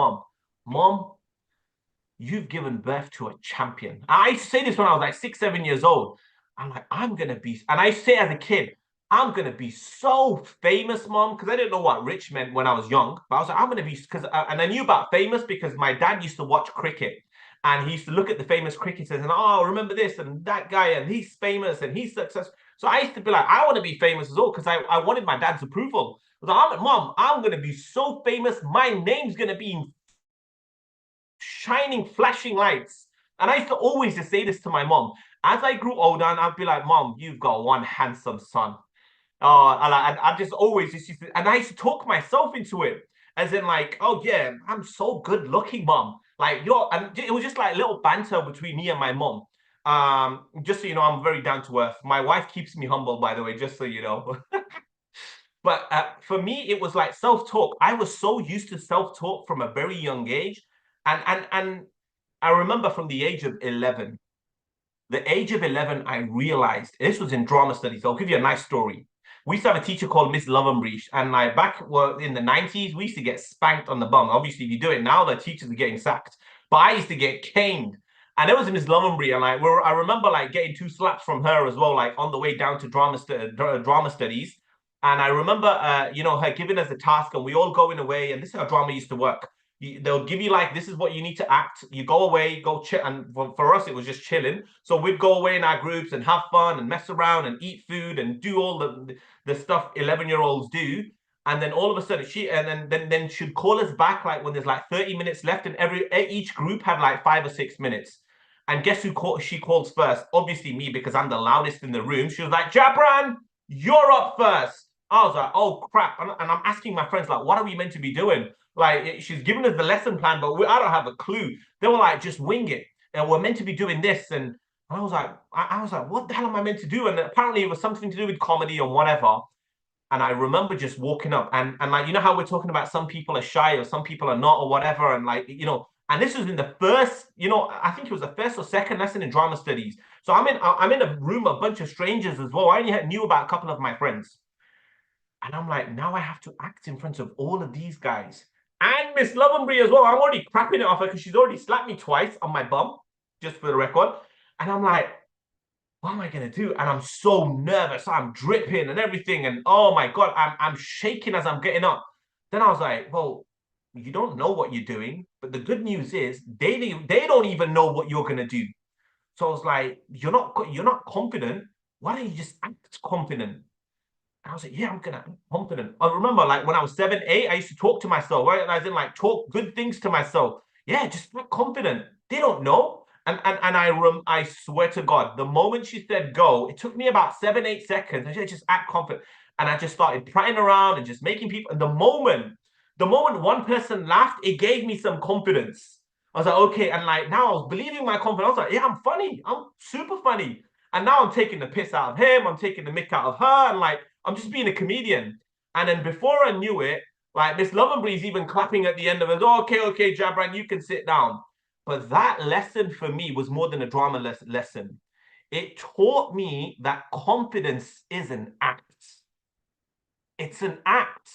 mom, you've given birth to a champion. I used to say this when I was like 6, 7 years old. I'm like, I'm gonna be, and I used to say as a kid, I'm gonna be so famous, mom, because I didn't know what rich meant when I was young. But I was like, I'm gonna be, because, and I knew about famous because my dad used to watch cricket, and he used to look at the famous cricketers and remember this and that guy, and he's famous and he's successful. So I used to be like, I want to be famous as well because I wanted my dad's approval. I was like, mom, I'm gonna be so famous, my name's gonna be in shining, flashing lights. And I used to always just say this to my mom. As I grew older, and I'd be like, Mom, you've got one handsome son. And I just always just used to, and I used to talk myself into it, as in like, oh yeah, I'm so good looking, Mom. Like and it was just like little banter between me and my mom. Just so you know, I'm very down to earth. My wife keeps me humble, by the way, just so you know. But for me, it was like self-talk. I was so used to self-talk from a very young age. And I remember from the age of 11, I realized, this was in drama studies. I'll give you a nice story. We used to have a teacher called Miss Lovenbridge, and like back in the 90s, we used to get spanked on the bum. Obviously, if you do it now, the teachers are getting sacked. But I used to get caned. And there was Miss Lovenbridge, and like I remember like getting 2 slaps from her as well, like on the way down to drama studies. And I remember, her giving us a task, and we all going away. And this is how drama used to work. They'll give you like, this is what you need to act. You go away, go chill. And for us, it was just chilling. So we'd go away in our groups and have fun and mess around and eat food and do all the stuff 11-year-olds do. And then all of a sudden then she'd call us back like when there's like 30 minutes left, and each group had like 5 or 6 minutes. And guess who she calls first? Obviously me, because I'm the loudest in the room. She was like, Jabran, you're up first. I was like, oh crap. And I'm asking my friends, like, what are we meant to be doing? Like, she's given us the lesson plan, but I don't have a clue. They were like, just wing it. And we're meant to be doing this. And I was like, what the hell am I meant to do? And apparently it was something to do with comedy or whatever. And I remember just walking up and like, you know how we're talking about some people are shy or some people are not or whatever. And like, and this was in the first, I think it was the first or second lesson in drama studies. So I'm in a room, a bunch of strangers as well. I only knew about a couple of my friends. And I'm like, now I have to act in front of all of these guys. And Miss Lovenbury as well. I'm already crapping it off her because she's already slapped me twice on my bum, just for the record. And I'm like, what am I going to do? And I'm so nervous. I'm dripping and everything. And oh my God, I'm shaking as I'm getting up. Then I was like, well, you don't know what you're doing. But the good news is they don't even know what you're gonna do. So I was like, you're not confident. Why don't you just act confident? I was like, yeah, I'm gonna be confident. I remember like when I was 7, 8, I used to talk to myself, right? I didn't like talk good things to myself. Yeah, just be confident. They don't know. And I swear to God, the moment she said go, it took me about 7, 8 seconds. I said, just act confident. And I just started prattling around and just making people. And the moment one person laughed, it gave me some confidence. I was like, okay, and like now I was believing my confidence. I was like, yeah, I'm funny. I'm super funny. And now I'm taking the piss out of him. I'm taking the mick out of her. And like, I'm just being a comedian. And then before I knew it, like Miss Lovenbury's even clapping at the end of it. Oh, okay, Jabran, you can sit down. But that lesson for me was more than a drama lesson. It taught me that confidence is an act. It's an act.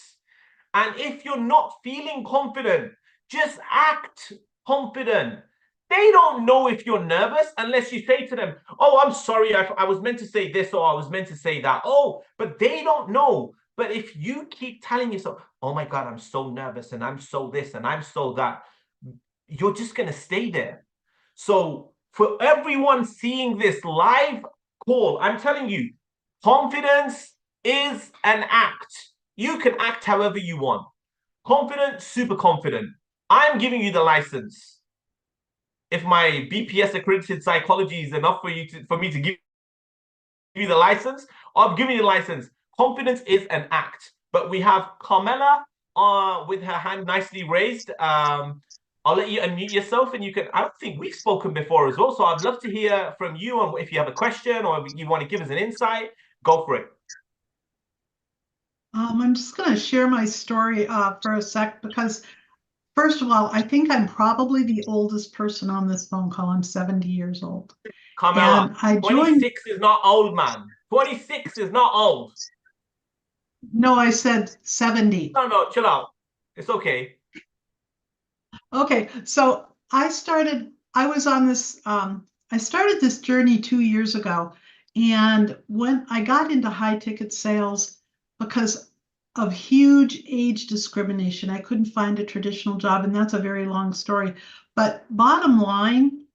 And if you're not feeling confident, just act confident. They don't know if you're nervous unless you say to them, oh, I'm sorry, I was meant to say this or I was meant to say that. Oh, but they don't know. But if you keep telling yourself, oh my God, I'm so nervous and I'm so this and I'm so that, you're just going to stay there. So for everyone seeing this live call, I'm telling you, confidence is an act. You can act however you want. Confident, super confident. I'm giving you the license. If my BPS accredited psychology is enough for me to give you the license, I'm giving you the license. Confidence is an act. But we have Carmela with her hand nicely raised. I'll let you unmute yourself and you can, I don't think we've spoken before as well. So I'd love to hear from you and if you have a question or if you want to give us an insight, go for it. I'm just going to share my story for a sec because, first of all, I think I'm probably the oldest person on this phone call. I'm 70 years old. Carmela, And I joined. 26 is not old, man. 26 is not old. No, I said 70. No, chill out. It's okay. Okay, so I started this journey 2 years ago. And when I got into high ticket sales because of huge age discrimination, I couldn't find a traditional job, and that's a very long story. But bottom line,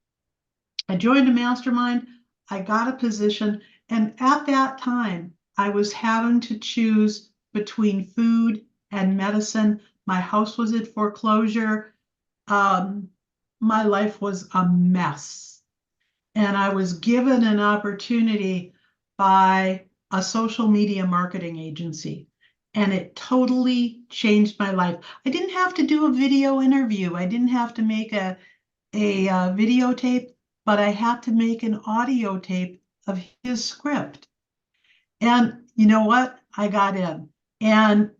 I joined a mastermind, I got a position, and at that time, I was having to choose between food and medicine. My house was in foreclosure. My life was a mess. And I was given an opportunity by a social media marketing agency. And it totally changed my life. I didn't have to do a video interview. I didn't have to make a videotape, but I had to make an audio tape of his script. And you know what? I got in. And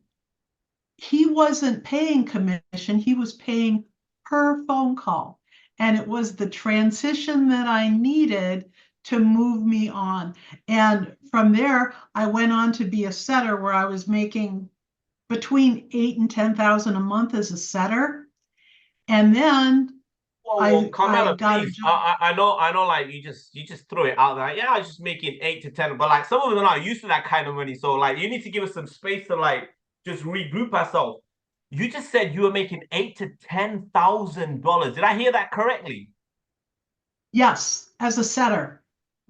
he wasn't paying commission, he was paying per phone call. And it was the transition that I needed to move me on. And from there, I went on to be a setter where I was making between 8 and 10,000 a month as a setter. And then Carmela, I got please. I know, like you just throw it out there. Yeah, I was just making 8 to 10, but like some of them are not used to that kind of money. So like you need to give us some space to like just regroup ourselves. You just said you were making $8,000 to $10,000. Did I hear that correctly? Yes, as a setter.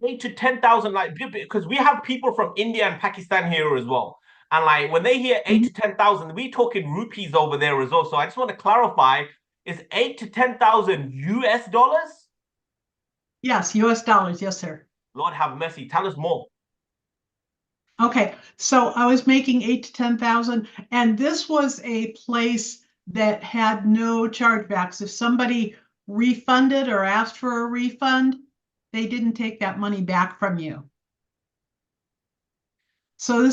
8 to 10,000, like because we have people from India and Pakistan here as well. And like when they hear 8 to 10,000, we talking rupees over there as well. So I just want to clarify, is 8 to 10,000 US dollars? Yes, US dollars. Yes, sir. Lord have mercy. Tell us more. Okay, so I was making 8 to 10,000, and this was a place that had no chargebacks. If somebody refunded or asked for a refund, they didn't take that money back from you. So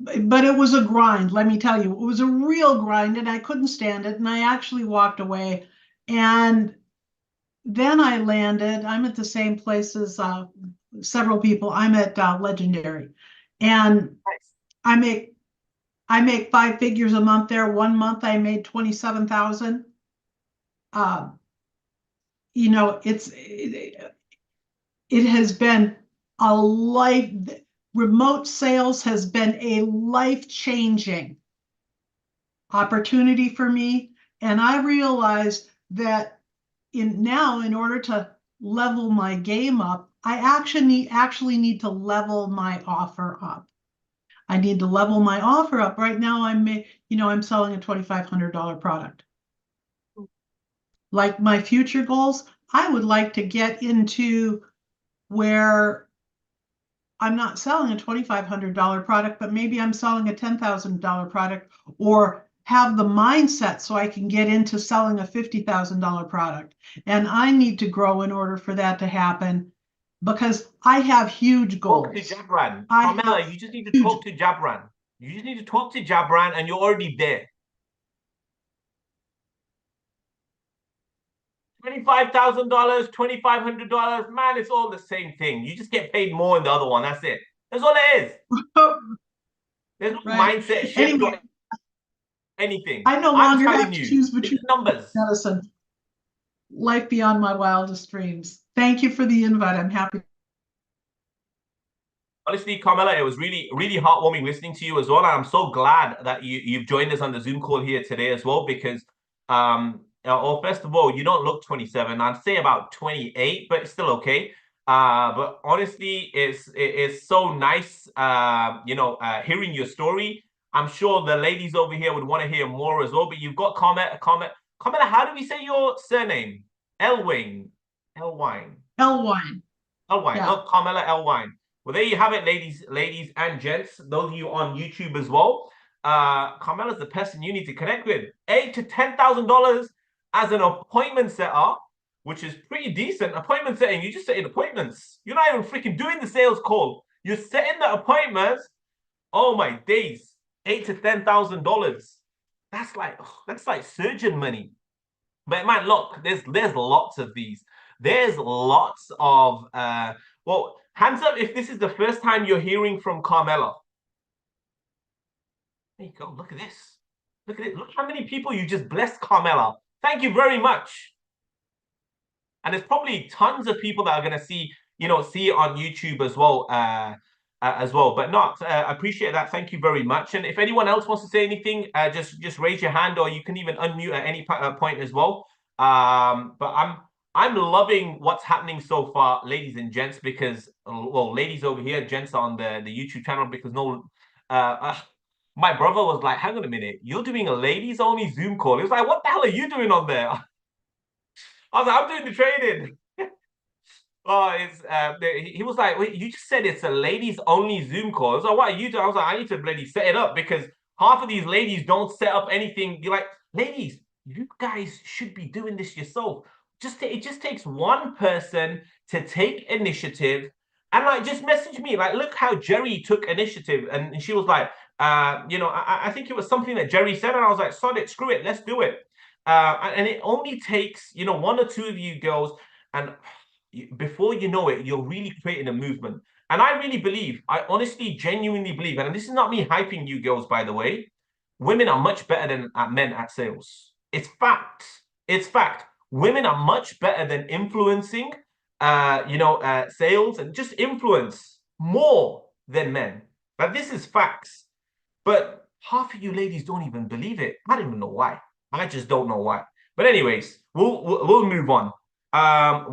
but it was a grind, let me tell you. It was a real grind, and I couldn't stand it, and I actually walked away. And then I landed, I'm at the same place as several people. I'm at Legendary. And I make 5 figures a month there. One month I made 27,000. You know, it has been a life. Remote sales has been a life-changing opportunity for me And I realized that in order to level my game up, I actually need to level my offer up. I need to level my offer up. Right now, I'm selling a $2,500 product. Like my future goals, I would like to get into where I'm not selling a $2,500 product, but maybe I'm selling a $10,000 product, or have the mindset so I can get into selling a $50,000 product. And I need to grow in order for that to happen, because I have huge goals. Talk to Jabran. I Carmela, have you just need to huge- talk to Jabran. You just need to talk to Jabran and you're already there. $25,000, $2,500, man, it's all the same thing. You just get paid more in the other one. That's it. That's all it is. There's no Right. mindset shift Anyway, or anything. I no I'm longer telling have to you, choose it's between numbers. medicine. Life beyond my wildest dreams. Thank you for the invite. I'm happy. Honestly, Carmela, it was really, really heartwarming listening to you as well. And I'm so glad that you've joined us on the Zoom call here today as well, because first of all, you don't look 27. I'd say about 28, but it's still okay. But honestly, it's so nice hearing your story. I'm sure the ladies over here would want to hear more as well. But you've got Carmela, how do we say your surname? Elwine. Elwine. Elwine. Elwine. Yeah. Oh, Carmela Elwine. Well, there you have it, ladies and gents. Those of you on YouTube as well. Carmela's the person you need to connect with. $8,000 to $10,000 as an appointment setter, which is pretty decent. Appointment setting, you just setting appointments. You're not even freaking doing the sales call. You're setting the appointments. Oh my days, $8,000 to $10,000. That's like surgeon money. But man, look, there's lots of these. There's lots of well, hands up if this is the first time you're hearing from Carmela. There you go. Look at this. Look at it. Look how many people you just blessed, Carmela. Thank you very much. And there's probably tons of people that are gonna see it on YouTube as well. But not, I appreciate that. Thank you very much. And if anyone else wants to say anything, just raise your hand, or you can even unmute at any point as well. But I'm loving what's happening so far, ladies and gents, because ladies over here, gents on the YouTube channel, because my brother was like, hang on a minute, you're doing a ladies only Zoom call. He was like, what the hell are you doing on there? I was like, I'm doing the trading. Oh, he was like, wait, you just said it's a ladies only Zoom call. I was like, what are you doing? I was like, I need to bloody set it up, because half of these ladies don't set up anything. You're like, ladies, you guys should be doing this yourself. It just takes one person to take initiative, and like just message me. Like, look how Jerry took initiative, and she was like, I think it was something that Jerry said, and I was like, sod it, screw it, let's do it. And it only takes one or two of you girls, and before you know it, you're really creating a movement. And I really believe, I honestly, genuinely believe, and this is not me hyping you girls, by the way, women are much better than men at sales. It's fact. It's fact. Women are much better than influencing, sales, and just influence more than men. But this is facts. But half of you ladies don't even believe it. I don't even know why. I just don't know why. But anyways, we'll move on.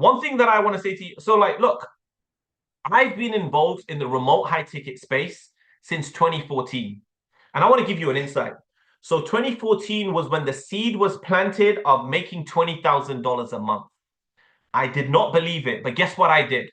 One thing that I want to say to you, so like, look, I've been involved in the remote high ticket space since 2014. And I want to give you an insight. So 2014 was when the seed was planted of making $20,000 a month. I did not believe it, but guess what I did?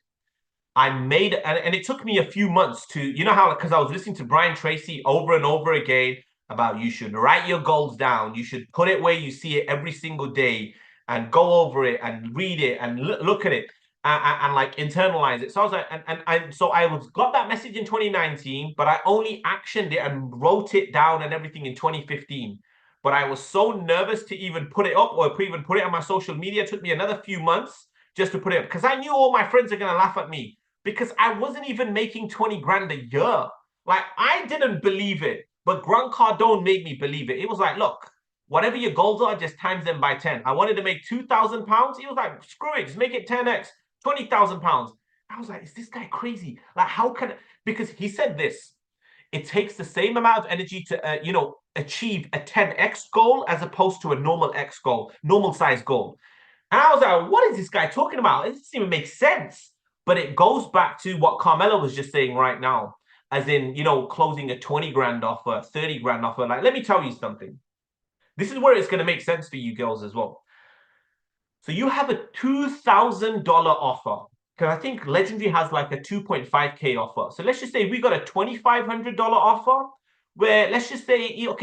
I made, and it took me a few months to, you know how, because I was listening to Brian Tracy over and over again about you should write your goals down. You should put it where you see it every single day and go over it and read it and look at it and like internalize it. So I was like, so I got that message in 2019, but I only actioned it and wrote it down and everything in 2015. But I was so nervous to even put it up or even put it on my social media. It took me another few months just to put it up, because I knew all my friends are going to laugh at me, because I wasn't even making 20 grand a year. Like, I didn't believe it, but Grant Cardone made me believe it. It was like, look, whatever your goals are, just times them by 10. I wanted to make £2,000. He was like, screw it, just make it 10x, £20,000. I was like, is this guy crazy? Like, how can, because he said this, it takes the same amount of energy to, achieve a 10x goal as opposed to a normal X goal, normal size goal. And I was like, what is this guy talking about? It doesn't even make sense. But it goes back to what Carmela was just saying right now, as in, closing a 20 grand offer, 30 grand offer. Like, let me tell you something. This is where it's going to make sense for you girls as well. So you have a $2,000 offer, because I think Legendary has like a 2.5K offer. So let's just say we got a $2,500 offer where let's just say you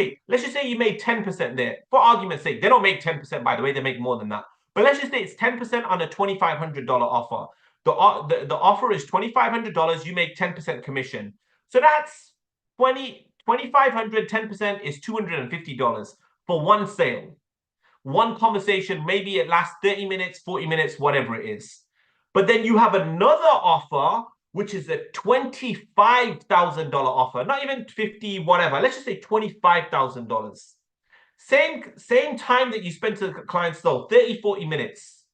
made 10% there. For argument's sake, they don't make 10%, by the way, they make more than that. But let's just say it's 10% on a $2,500 offer. The offer is $2,500, you make 10% commission. So that's 2,500, 10% is $250 for one sale. One conversation, maybe it lasts 30 minutes, 40 minutes, whatever it is. But then you have another offer, which is a $25,000 offer, not even 50, whatever. Let's just say $25,000. Same time that you spent to the client's though, 30, 40 minutes.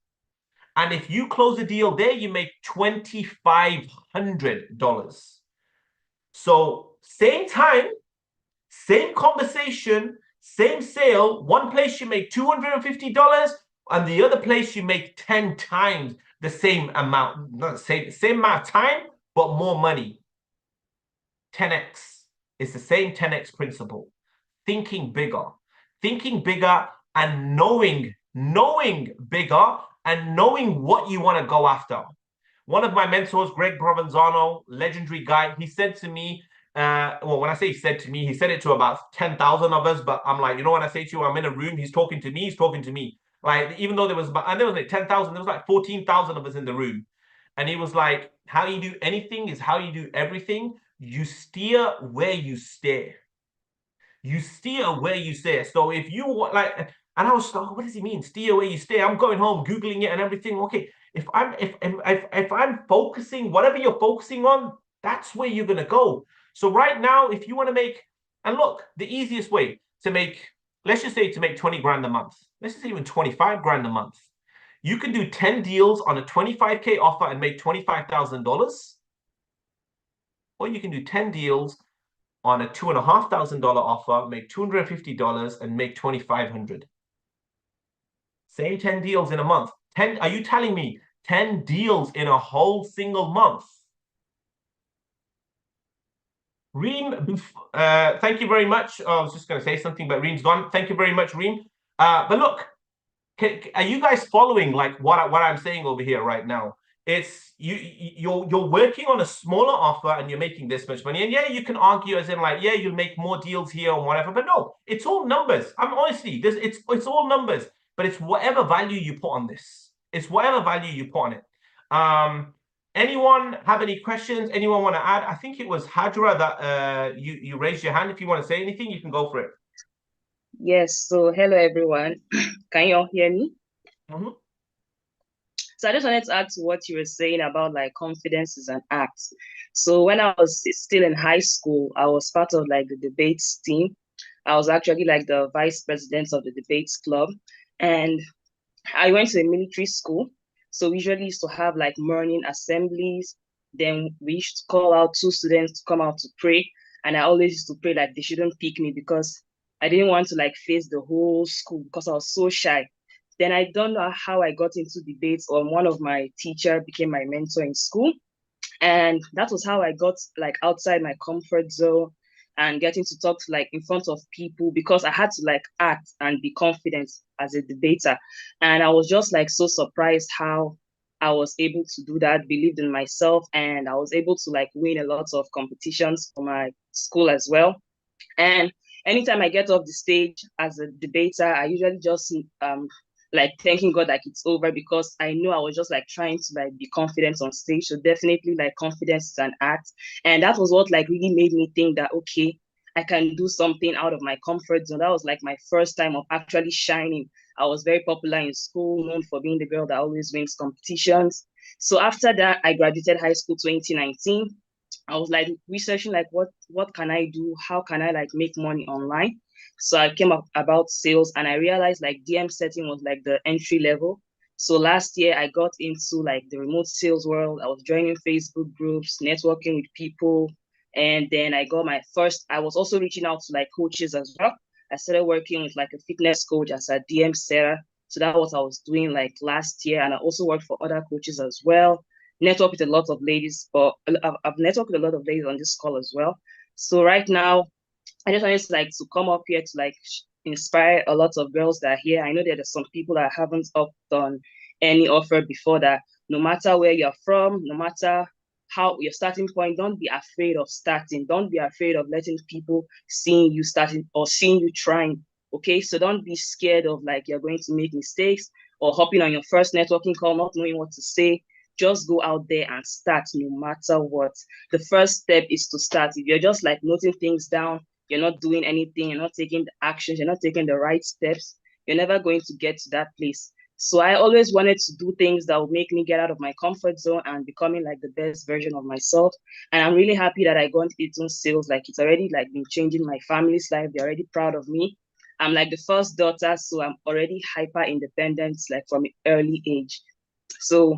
And if you close a deal there, you make $2,500. So same time, same conversation, same sale. One place you make $250, and the other place you make 10 times the same amount. Not the same amount of time, but more money. 10x. It's the same 10x principle. Thinking bigger and knowing bigger and knowing what you want to go after. One of my mentors, Greg Provenzano, legendary guy, he said to me, well, when I say he said to me, he said it to about 10,000 of us, but I'm like, when I say to you, I'm in a room, he's talking to me. Like, even though there was like 10,000, there was like 14,000 of us in the room. And he was like, how you do anything is how you do everything. You steer where you stay. You steer where you stay. So if you want, like, and I was like, oh, what does he mean? Steer where you stay. I'm going home, Googling it and everything. Okay, if I'm focusing, whatever you're focusing on, that's where you're gonna go. So right now, if you want to make, and look, the easiest way to make, let's just say to make 20 grand a month, let's just say even 25 grand a month. You can do 10 deals on a 25K offer and make $25,000. Or you can do 10 deals on a $2,500 offer, make $250 and make $2,500. Same 10 deals in a month. 10, are you telling me 10 deals in a whole single month? Reem, thank you very much. Oh, I was just going to say something, but Reem's gone. Thank you very much, Reem. But look, are you guys following like what I'm saying over here right now? It's you're working on a smaller offer and you're making this much money. And yeah, you can argue as in like, yeah, you'll make more deals here and whatever. But no, it's all numbers. I'm honestly, it's all numbers. But it's whatever value you put on this. It's whatever value you put on it. Anyone have any questions? Anyone want to add? I think it was Hajra that you raised your hand. If you want to say anything, you can go for it. Yes, so hello everyone. Can you all hear me? Mm-hmm. So I just wanted to add to what you were saying about like confidence is an act. So when I was still in high school, I was part of like the debates team. I was actually like the vice president of the debates club. And I went to a military school. So we usually used to have like morning assemblies. Then we used to call out 2 students to come out to pray. And I always used to pray like they shouldn't pick me because I didn't want to like face the whole school because I was so shy. Then I don't know how I got into debates, or one of my teacher became my mentor in school. And that was how I got like outside my comfort zone and getting to talk to like in front of people, because I had to like act and be confident as a debater. And I was just like so surprised how I was able to do that, believed in myself, and I was able to like win a lot of competitions for my school as well. And anytime I get off the stage as a debater, I usually just like thanking God like it's over, because I know I was just like trying to like be confident on stage. So definitely like confidence is an act. And that was what like really made me think that, okay, I can do something out of my comfort zone. That was like my first time of actually shining. I was very popular in school, known for being the girl that always wins competitions. So after that, I graduated high school 2019. I was like researching like what can I do? How can I like make money online? So I came up about sales, and I realized like DM setting was like the entry level. So last year I got into like the remote sales world. I was joining Facebook groups, networking with people, And then I got my first, I was also reaching out to like coaches as well. I started working with like a fitness coach as a DM Sarah. So that's what I was doing like last year. And I also worked for other coaches as well. Network with a lot of ladies, but I've networked with a lot of ladies on this call as well. So right now, I just wanted to like to come up here to like inspire a lot of girls that are here. I know that there's some people that haven't done any offer before, that no matter where you're from, no matter how your starting point, don't be afraid of starting. Don't be afraid of letting people seeing you starting or seeing you trying. Okay, so don't be scared of like you're going to make mistakes or hopping on your first networking call, not knowing what to say. Just go out there and start no matter what. The first step is to start. If you're just like noting things down, you're not doing anything, you're not taking the actions, you're not taking the right steps, you're never going to get to that place. So I always wanted to do things that would make me get out of my comfort zone and becoming like the best version of myself. And I'm really happy that I got into sales. Like it's already like been changing my family's life. They're already proud of me. I'm like the first daughter, so I'm already hyper independent, like from an early age. So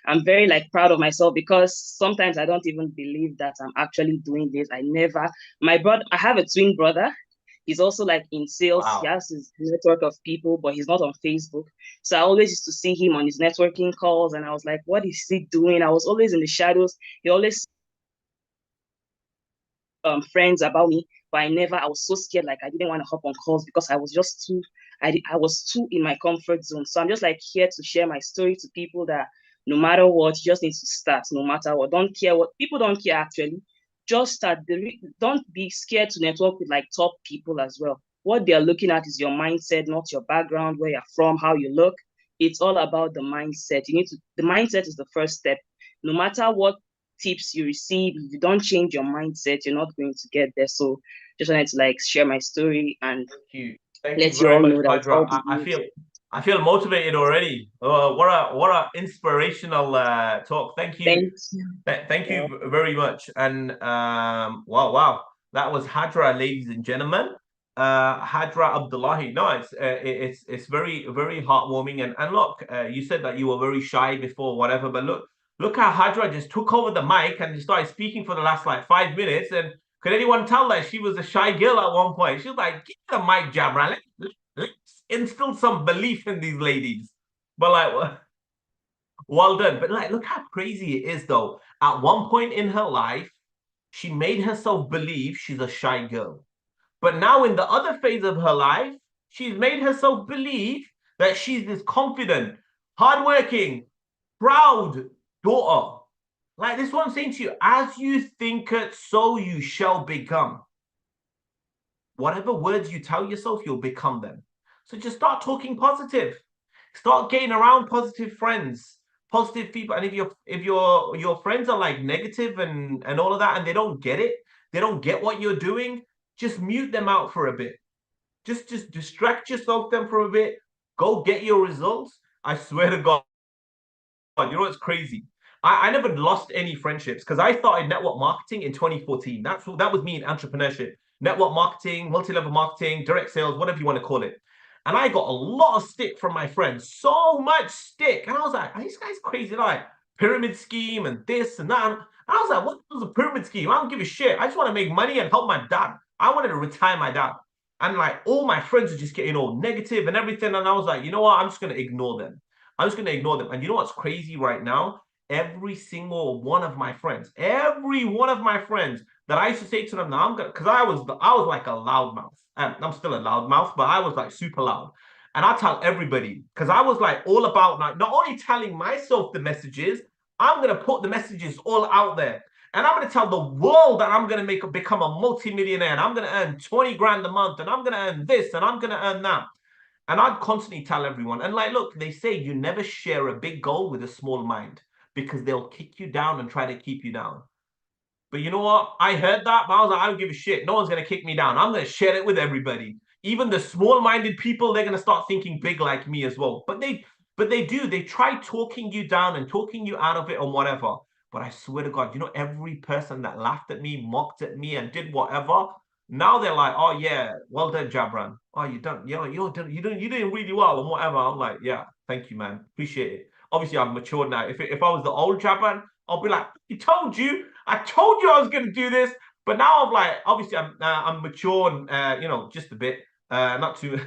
I'm very like proud of myself, because sometimes I don't even believe that I'm actually doing this. My brother, I have a twin brother. He's also like in sales. Wow. He has his network of people, but he's not on Facebook. So I always used to see him on his networking calls, and I was like, what is he doing? I was always in the shadows. He always friends about me, but I was so scared, like I didn't want to hop on calls because I was just too, I was too in my comfort zone. So I'm just like here to share my story to people that no matter what, you just need to start, no matter what. Don't care what people don't care actually. Just start. Don't be scared to network with like top people as well. What they're looking at is your mindset, not your background, where you're from, how you look. It's all about the mindset. The mindset is the first step. No matter what tips you receive, if you don't change your mindset, you're not going to get there. So just wanted to like share my story and Thank you let you very all much, know that it's Hydra. all good news. I feel motivated already. What a inspirational talk. Thank you. Thanks. Thank you very much. And wow, that was Hadra, ladies and gentlemen. Hadra Abdullahi. No, it's very heartwarming. And look, you said that you were very shy before, whatever. But look how Hadra just took over the mic and started speaking for the last like 5 minutes. And could anyone tell that she was a shy girl at one point? She was like, "Give the mic, Jabra. Let's instill some belief in these ladies." But like, well done. But like, look how crazy it is, though. At one point in her life, she made herself believe she's a shy girl. But now, in the other phase of her life, she's made herself believe that she's this confident, hardworking, proud daughter. Like, this is what I'm saying to you. As you think it, so you shall become. Whatever words you tell yourself, you'll become them. So just start talking positive. Start getting around positive friends, positive people. And if your friends are like negative and all of that, and they don't get it, they don't get what you're doing, just mute them out for a bit. Just distract yourself them for a bit. Go get your results. I swear to God, you know what's crazy? I never lost any friendships because I started network marketing in 2014. That was me in entrepreneurship, network marketing, multi-level marketing, direct sales, whatever you want to call it. And I got a lot of stick from my friends, so much stick. And I was like, are these guys crazy? Like pyramid scheme and this and that. And I was like, what was a pyramid scheme? I don't give a shit. I just want to make money and help my dad. I wanted to retire my dad. And like all my friends were just getting all negative and everything. And I was like, you know what? I'm just going to ignore them. I'm just going to ignore them. And you know what's crazy right now? Every single one of my friends that I used to say to them, now I'm gonna, because I was like a loudmouth. I'm still a loudmouth, but I was like super loud. And I tell everybody, because I was like all about like not only telling myself the messages, I'm gonna put the messages all out there. And I'm gonna tell the world that I'm gonna become a multi-millionaire and I'm gonna earn 20 grand a month and I'm gonna earn this and I'm gonna earn that. And I'd constantly tell everyone, and like, look, they say you never share a big goal with a small mind because they'll kick you down and try to keep you down. But you know what? I heard that, but I was like, I don't give a shit. No one's going to kick me down. I'm going to share it with everybody. Even the small-minded people, they're going to start thinking big like me as well. But they do. They try talking you down and talking you out of it or whatever. But I swear to God, you know, every person that laughed at me, mocked at me, and did whatever, now they're like, oh yeah, well done, Jabran. Oh, you done, you're done, you doing really well and whatever. I'm like, yeah, thank you, man. Appreciate it. Obviously, I'm matured now. If I was the old Jabran, I'll be like, I told you I was gonna do this. But now I'm like, obviously I'm mature and just a bit, not too,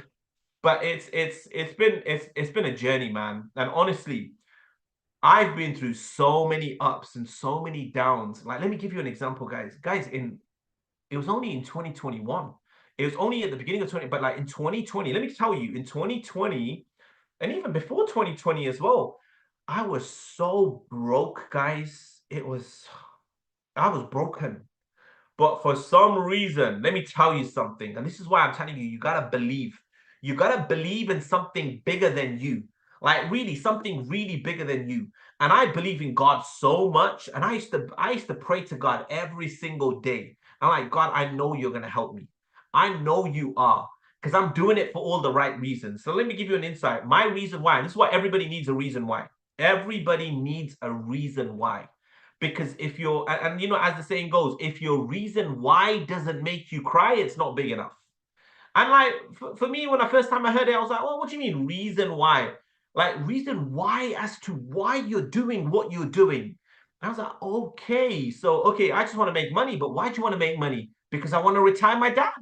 but it's been a journey, man. And honestly, I've been through so many ups and so many downs. Like, let me give you an example, guys. It was only in 2021. It was only at the beginning of 20, but like in 2020, let me tell you, in 2020, and even before 2020 as well, I was so broke, guys. I was broken. But for some reason, let me tell you something. And this is why I'm telling you, you gotta believe. You gotta believe in something bigger than you. Like really, something really bigger than you. And I believe in God so much. And I used to pray to God every single day. I'm like, God, I know you're gonna help me. I know you are. Because I'm doing it for all the right reasons. So let me give you an insight. My reason why, and this is why everybody needs a reason why. Everybody needs a reason why. Because if you're, and as the saying goes, if your reason why doesn't make you cry, it's not big enough. And like for me, when the first time I heard it, I was like, "Oh, what do you mean reason why? Like reason why as to why you're doing what you're doing." And I was like, "Okay, so okay, I just want to make money, but why do you want to make money? Because I want to retire my dad.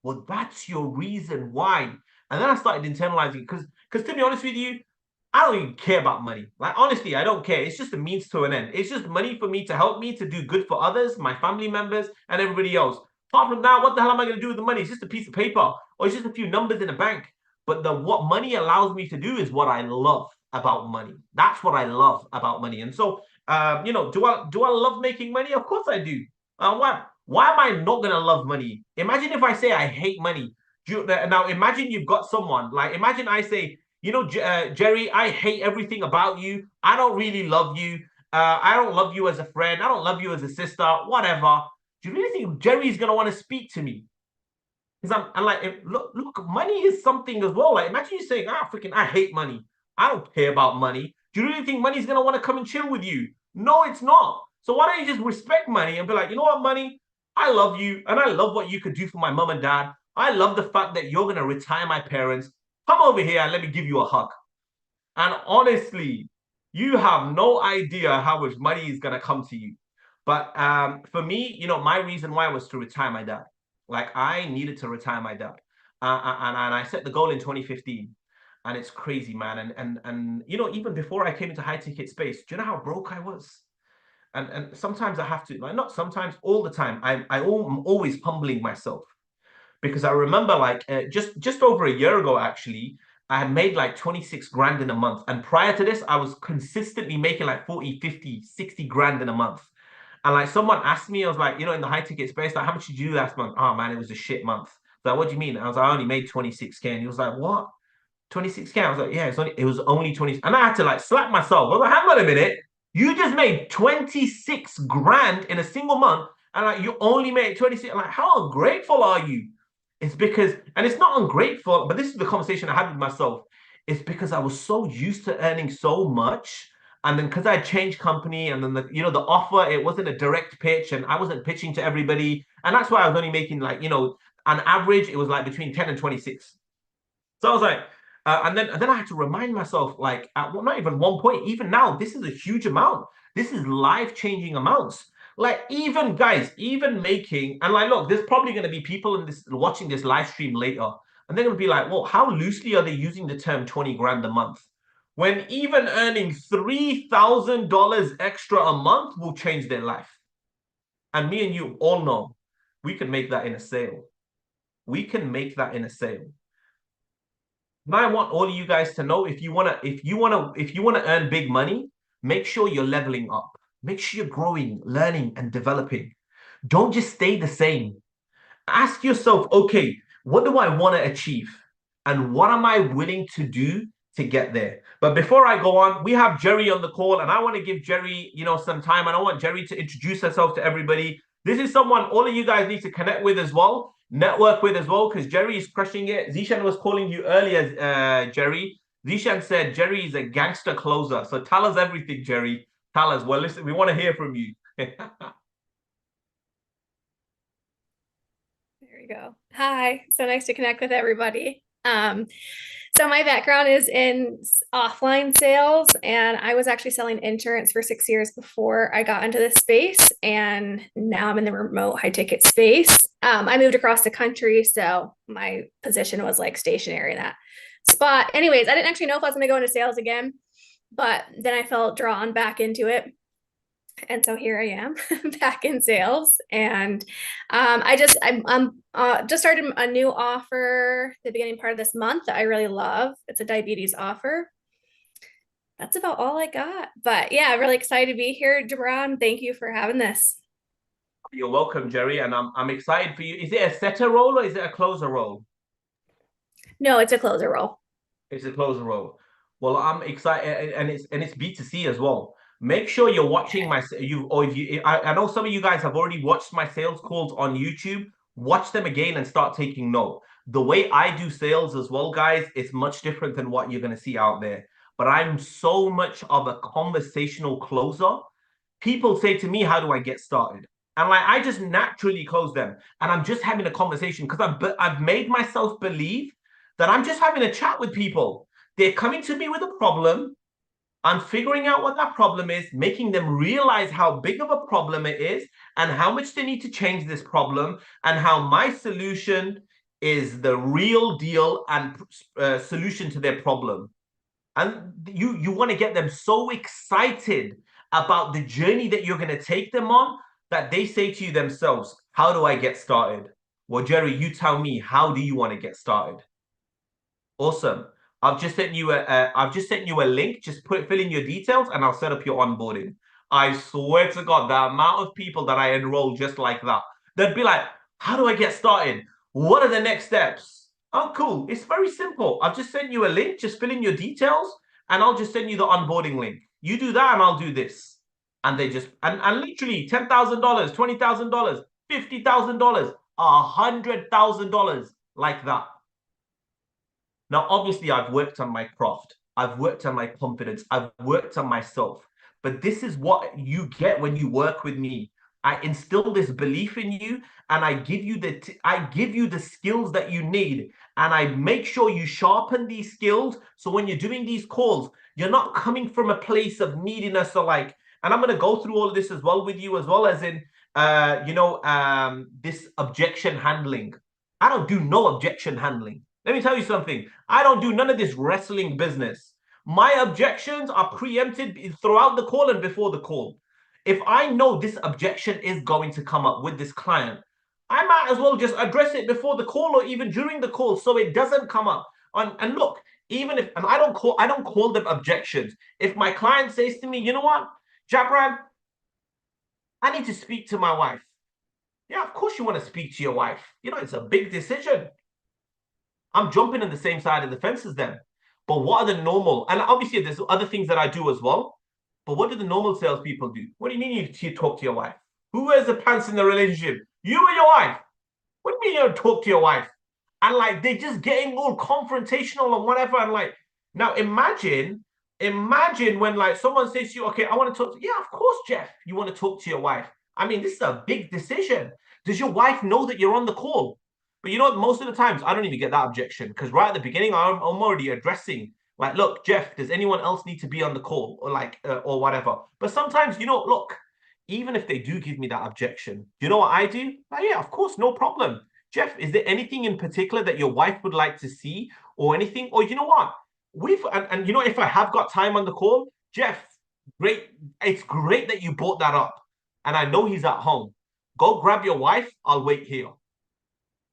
Well, that's your reason why." And then I started internalizing because to be honest with you, I don't even care about money. Like honestly, I don't care. It's just a means to an end. It's just money for me to help me to do good for others, my family members, and everybody else. Apart from that, what the hell am I going to do with the money? It's just a piece of paper or it's just a few numbers in a bank. But what money allows me to do is what I love about money. That's what I love about money. And so, do I love making money? Of course I do. Why am I not gonna love money? Imagine if I say I hate money. Now imagine you've got someone like imagine I say, Jerry, I hate everything about you. I don't really love you. I don't love you as a friend. I don't love you as a sister. Whatever. Do you really think Jerry's gonna want to speak to me? Because I'm like, look, money is something as well. Like, imagine you saying, freaking, I hate money. I don't care about money. Do you really think money's gonna want to come and chill with you? No, it's not. So why don't you just respect money and be like, you know what, money? I love you and I love what you could do for my mom and dad. I love the fact that you're gonna retire my parents. Come over here and let me give you a hug. And honestly, you have no idea how much money is gonna come to you. But for me, my reason why was to retire my dad. Like I needed to retire my dad, and I set the goal in 2015, and it's crazy, man. And even before I came into high ticket space, do you know how broke I was? And sometimes I have to, like not sometimes, all the time. I'm always humbling myself because I remember like just over a year ago, actually, I had made like 26 grand in a month. And prior to this, I was consistently making like 40, 50, 60 grand in a month. And like someone asked me, I was like, in the high ticket space, like, how much did you do last month? Oh man, it was a shit month. Like, what do you mean? I was like, I only made 26K. And he was like, what? 26K? I was like, yeah, it was only 20. And I had to like slap myself. I was like, hang on a minute. You just made 26 grand in a single month. And like, you only made 26. Like, how ungrateful are you? It's because, and it's not ungrateful, but this is the conversation I had with myself. It's because I was so used to earning so much. And then because I changed company and then the offer, it wasn't a direct pitch and I wasn't pitching to everybody. And that's why I was only making like, on average, it was like between 10 and 26. So I was like, and then I had to remind myself, like, not even one point, even now, this is a huge amount. This is life-changing amounts. Like, even guys, even making, and like, look, there's probably going to be people in this watching this live stream later, and they're going to be like, well, how loosely are they using the term 20 grand a month? When even earning $3,000 extra a month will change their life. And me and you all know we can make that in a sale. We can make that in a sale. And I want all of you guys to know if you wanna earn big money, make sure you're leveling up. Make sure you're growing, learning, and developing. Don't just stay the same. Ask yourself, okay, what do I want to achieve? And what am I willing to do to get there? But before I go on, we have Jerry on the call, and I want to give Jerry, some time, and I want Jerry to introduce herself to everybody. This is someone all of you guys need to connect with as well, network with as well, because Jerry is crushing it. Zishan was calling you earlier, Jerry. Zishan said Jerry is a gangster closer. So tell us everything, Jerry. Tell us. Well, listen, we want to hear from you. There we go. Hi, so nice to connect with everybody. So my background is in offline sales, and I was actually selling insurance for 6 years before I got into this space, and now I'm in the remote high ticket space. I moved across the country, so my position was like stationary in that spot. Anyways, I didn't actually know if I was going to go into sales again, but then I felt drawn back into it. And so here I am back in sales, and I'm just started a new offer the beginning part of this month that I really love. It's a diabetes offer. That's about all I got, but yeah, really excited to be here, Jabron. Thank you for having this. You're welcome, Jerry, and I'm excited for you. Is it a setter role or is it a closer role? No, it's a closer role. It's a closer role. Well, I'm excited, and it's B2C as well. Make sure you're watching my you or if you I know some of you guys have already watched my sales calls on YouTube. Watch them again and start taking note. The way I do sales as well, guys, is much different than what you're going to see out there. But I'm so much of a conversational closer. People say to me, "How do I get started?" And like I just naturally close them, and I'm just having a conversation because I've made myself believe that I'm just having a chat with people. They're coming to me with a problem. I'm figuring out what that problem is, making them realize how big of a problem it is and how much they need to change this problem, and how my solution is the real deal and solution to their problem. And you want to get them so excited about the journey that you're going to take them on that they say to you themselves, how do I get started? Well, Jerry, you tell me, how do you want to get started? Awesome. I've just sent you a link. Just fill in your details and I'll set up your onboarding. I swear to God, the amount of people that I enroll just like that, they'd be like, how do I get started? What are the next steps? Oh, cool. It's very simple. I've just sent you a link. Just fill in your details and I'll just send you the onboarding link. You do that and I'll do this. And they just, and literally $10,000, $20,000, $50,000, $100,000 like that. Now, obviously, I've worked on my craft. I've worked on my confidence. I've worked on myself. But this is what you get when you work with me. I instill this belief in you, and I give you the skills that you need, and I make sure you sharpen these skills. So when you're doing these calls, you're not coming from a place of neediness or like. And I'm going to go through all of this as well with you, as well as in, this objection handling. I don't do no objection handling. Let me tell you something. I don't do none of this wrestling business. My objections are preempted throughout the call and before the call. If I know this objection is going to come up with this client, I might as well just address it before the call or even during the call so it doesn't come up. And look, even if, and I don't call them objections. If my client says to me, you know what, Jabran, I need to speak to my wife. Yeah, of course you want to speak to your wife. You know, it's a big decision. I'm jumping on the same side of the fence as them. But what are the normal? And obviously, there's other things that I do as well. But what do the normal salespeople do? What do you mean you talk to your wife? Who wears the pants in the relationship? You or your wife? What do you mean you don't talk to your wife? And like they're just getting all confrontational and whatever. And like, now imagine when like someone says to you, okay, I want to talk to you. Yeah, of course, Jeff, you want to talk to your wife. I mean, this is a big decision. Does your wife know that you're on the call? But you know what? Most of the times, I don't even get that objection because right at the beginning, I'm already addressing like, look, Jeff, does anyone else need to be on the call or like or whatever? But sometimes, you know, look, even if they do give me that objection, you know what I do? Like, yeah, of course, no problem. Jeff, is there anything in particular that your wife would like to see or anything? Or you know what? And you know, if I have got time on the call, Jeff, great. It's great that you brought that up. And I know he's at home. Go grab your wife. I'll wait here.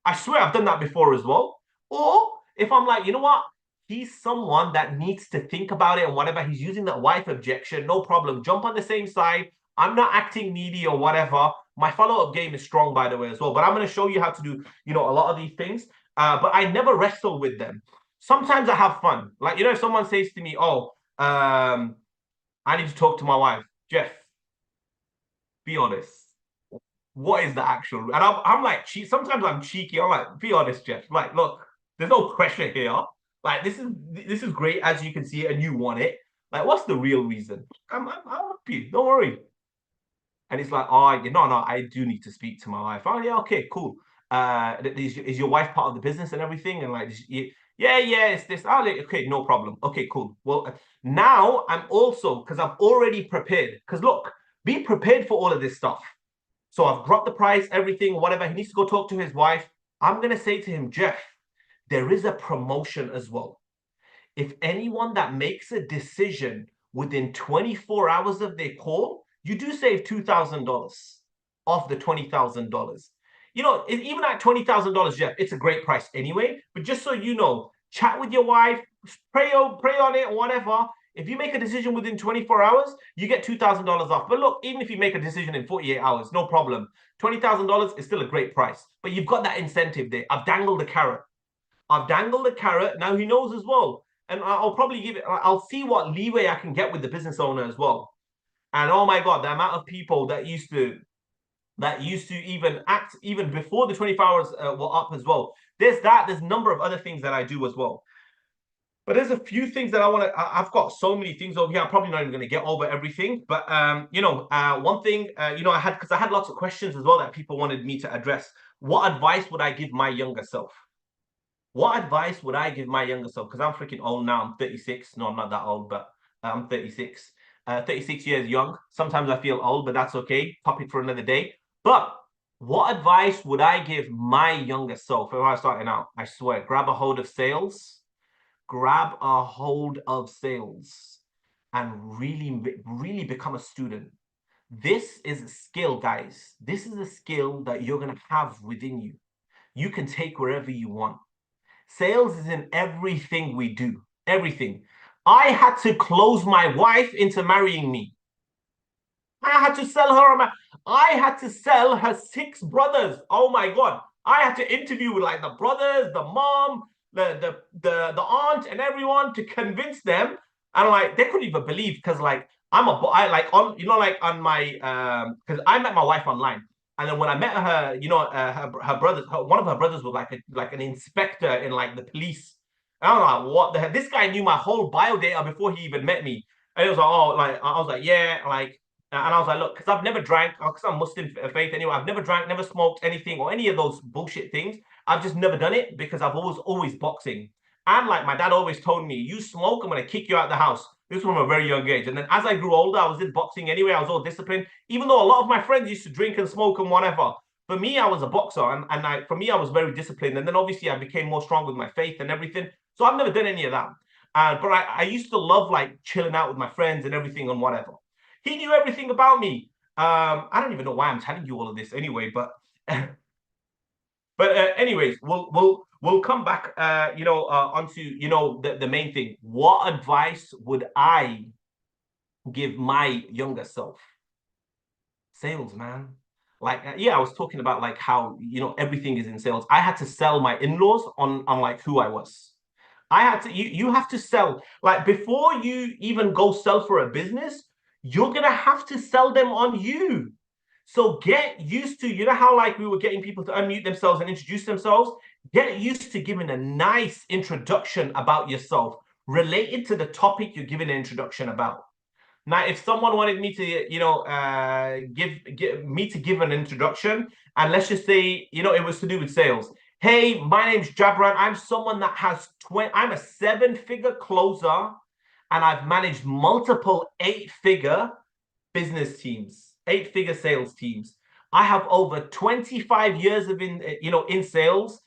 I swear I've done that before as well. Or if I'm like, you know what? He's someone that needs to think about it and whatever. He's using that wife objection. No problem. Jump on the same side. I'm not acting needy or whatever. My follow-up game is strong, by the way, as well. But I'm going to show you how to do, you know, a lot of these things. But I never wrestle with them. Sometimes I have fun. Like, you know, if someone says to me, oh, I need to talk to my wife. Jeff, be honest. What is the actual? And I'm like, sometimes I'm cheeky. I'm like, be honest, Jeff. Like, look, there's no pressure here. Like, this is great as you can see it, and you want it. Like, what's the real reason? I'll help you. Don't worry. And it's like, oh, no, I do need to speak to my wife. Oh, yeah, okay, cool. Is your wife part of the business and everything? And like, Yeah, it's this. Oh, okay, no problem. Okay, cool. Well, now I'm also, because I've already prepared. Because look, be prepared for all of this stuff. So I've dropped the price, everything, whatever. He needs to go talk to his wife. I'm going to say to him, Jeff, there is a promotion as well. If anyone that makes a decision within 24 hours of their call, you do save $2,000 off the $20,000. You know, even at $20,000, Jeff, it's a great price anyway. But just so you know, chat with your wife, pray on it, or whatever. If you make a decision within 24 hours, you get $2,000 off. But look, even if you make a decision in 48 hours, no problem. $20,000 is still a great price. But you've got that incentive there. I've dangled the carrot. I've dangled the carrot. Now he knows as well. And I'll probably give it, I'll see what leeway I can get with the business owner as well. And oh my God, the amount of people that used to even act even before the 24 hours were up as well. There's a number of other things that I do as well. But there's a few things that I want to, I've got so many things over here. I'm probably not even going to get over everything. But, one thing, because I had lots of questions as well that people wanted me to address. What advice would I give my younger self? What advice would I give my younger self? Because I'm freaking old now. I'm 36. No, I'm not that old, but I'm 36. 36 years young. Sometimes I feel old, but that's okay. Topic for another day. But what advice would I give my younger self if I was starting out? I swear, grab a hold of sales. Grab a hold of sales and really become a student. This is a skill, guys. This is a skill that you're going to have within you. You can take wherever you want. Sales is in everything we do. Everything. I had to close my wife into marrying me. I had to sell her. I had to sell her 6 brothers. Oh my God. I had to interview with like the brothers, the mom, the aunt, and everyone to convince them. And like they couldn't even believe because like I like on like on my because I met my wife online. And then when I met her, her brothers, one of her brothers was like an inspector in like the police. And I'm like, what the heck? This guy knew my whole bio data before he even met me. And it was like, oh, like I was like, yeah, like, and I was like, look, because I've never drank, because I'm Muslim faith anyway. I've never drank, never smoked anything or any of those bullshit things. I've just never done it because I've always boxing. And like my dad always told me, you smoke, I'm gonna kick you out the house. This was from a very young age. And then as I grew older, I was in boxing anyway. I was all disciplined, even though a lot of my friends used to drink and smoke and whatever. For me, I was a boxer, and for me, I was very disciplined. And then obviously, I became more strong with my faith and everything. So I've never done any of that. But I used to love like chilling out with my friends and everything and whatever. He knew everything about me. I don't even know why I'm telling you all of this anyway, but anyways, we'll come back onto the main thing. What advice would I give my younger self? Sales, man. Like I was talking about like how everything is in sales. I had to sell my in-laws on like who I was. I had to you have to sell like before you even go sell for a business, you're gonna have to sell them on you. So get used to, how like we were getting people to unmute themselves and introduce themselves. Get used to giving a nice introduction about yourself related to the topic you're giving an introduction about. Now, if someone wanted me to, give an introduction, and let's just say, it was to do with sales. Hey, my name's Jabran. I'm someone that has I'm a 7-figure closer, and I've managed multiple 8-figure business teams, 8-figure sales teams. I have over 25 years of in sales.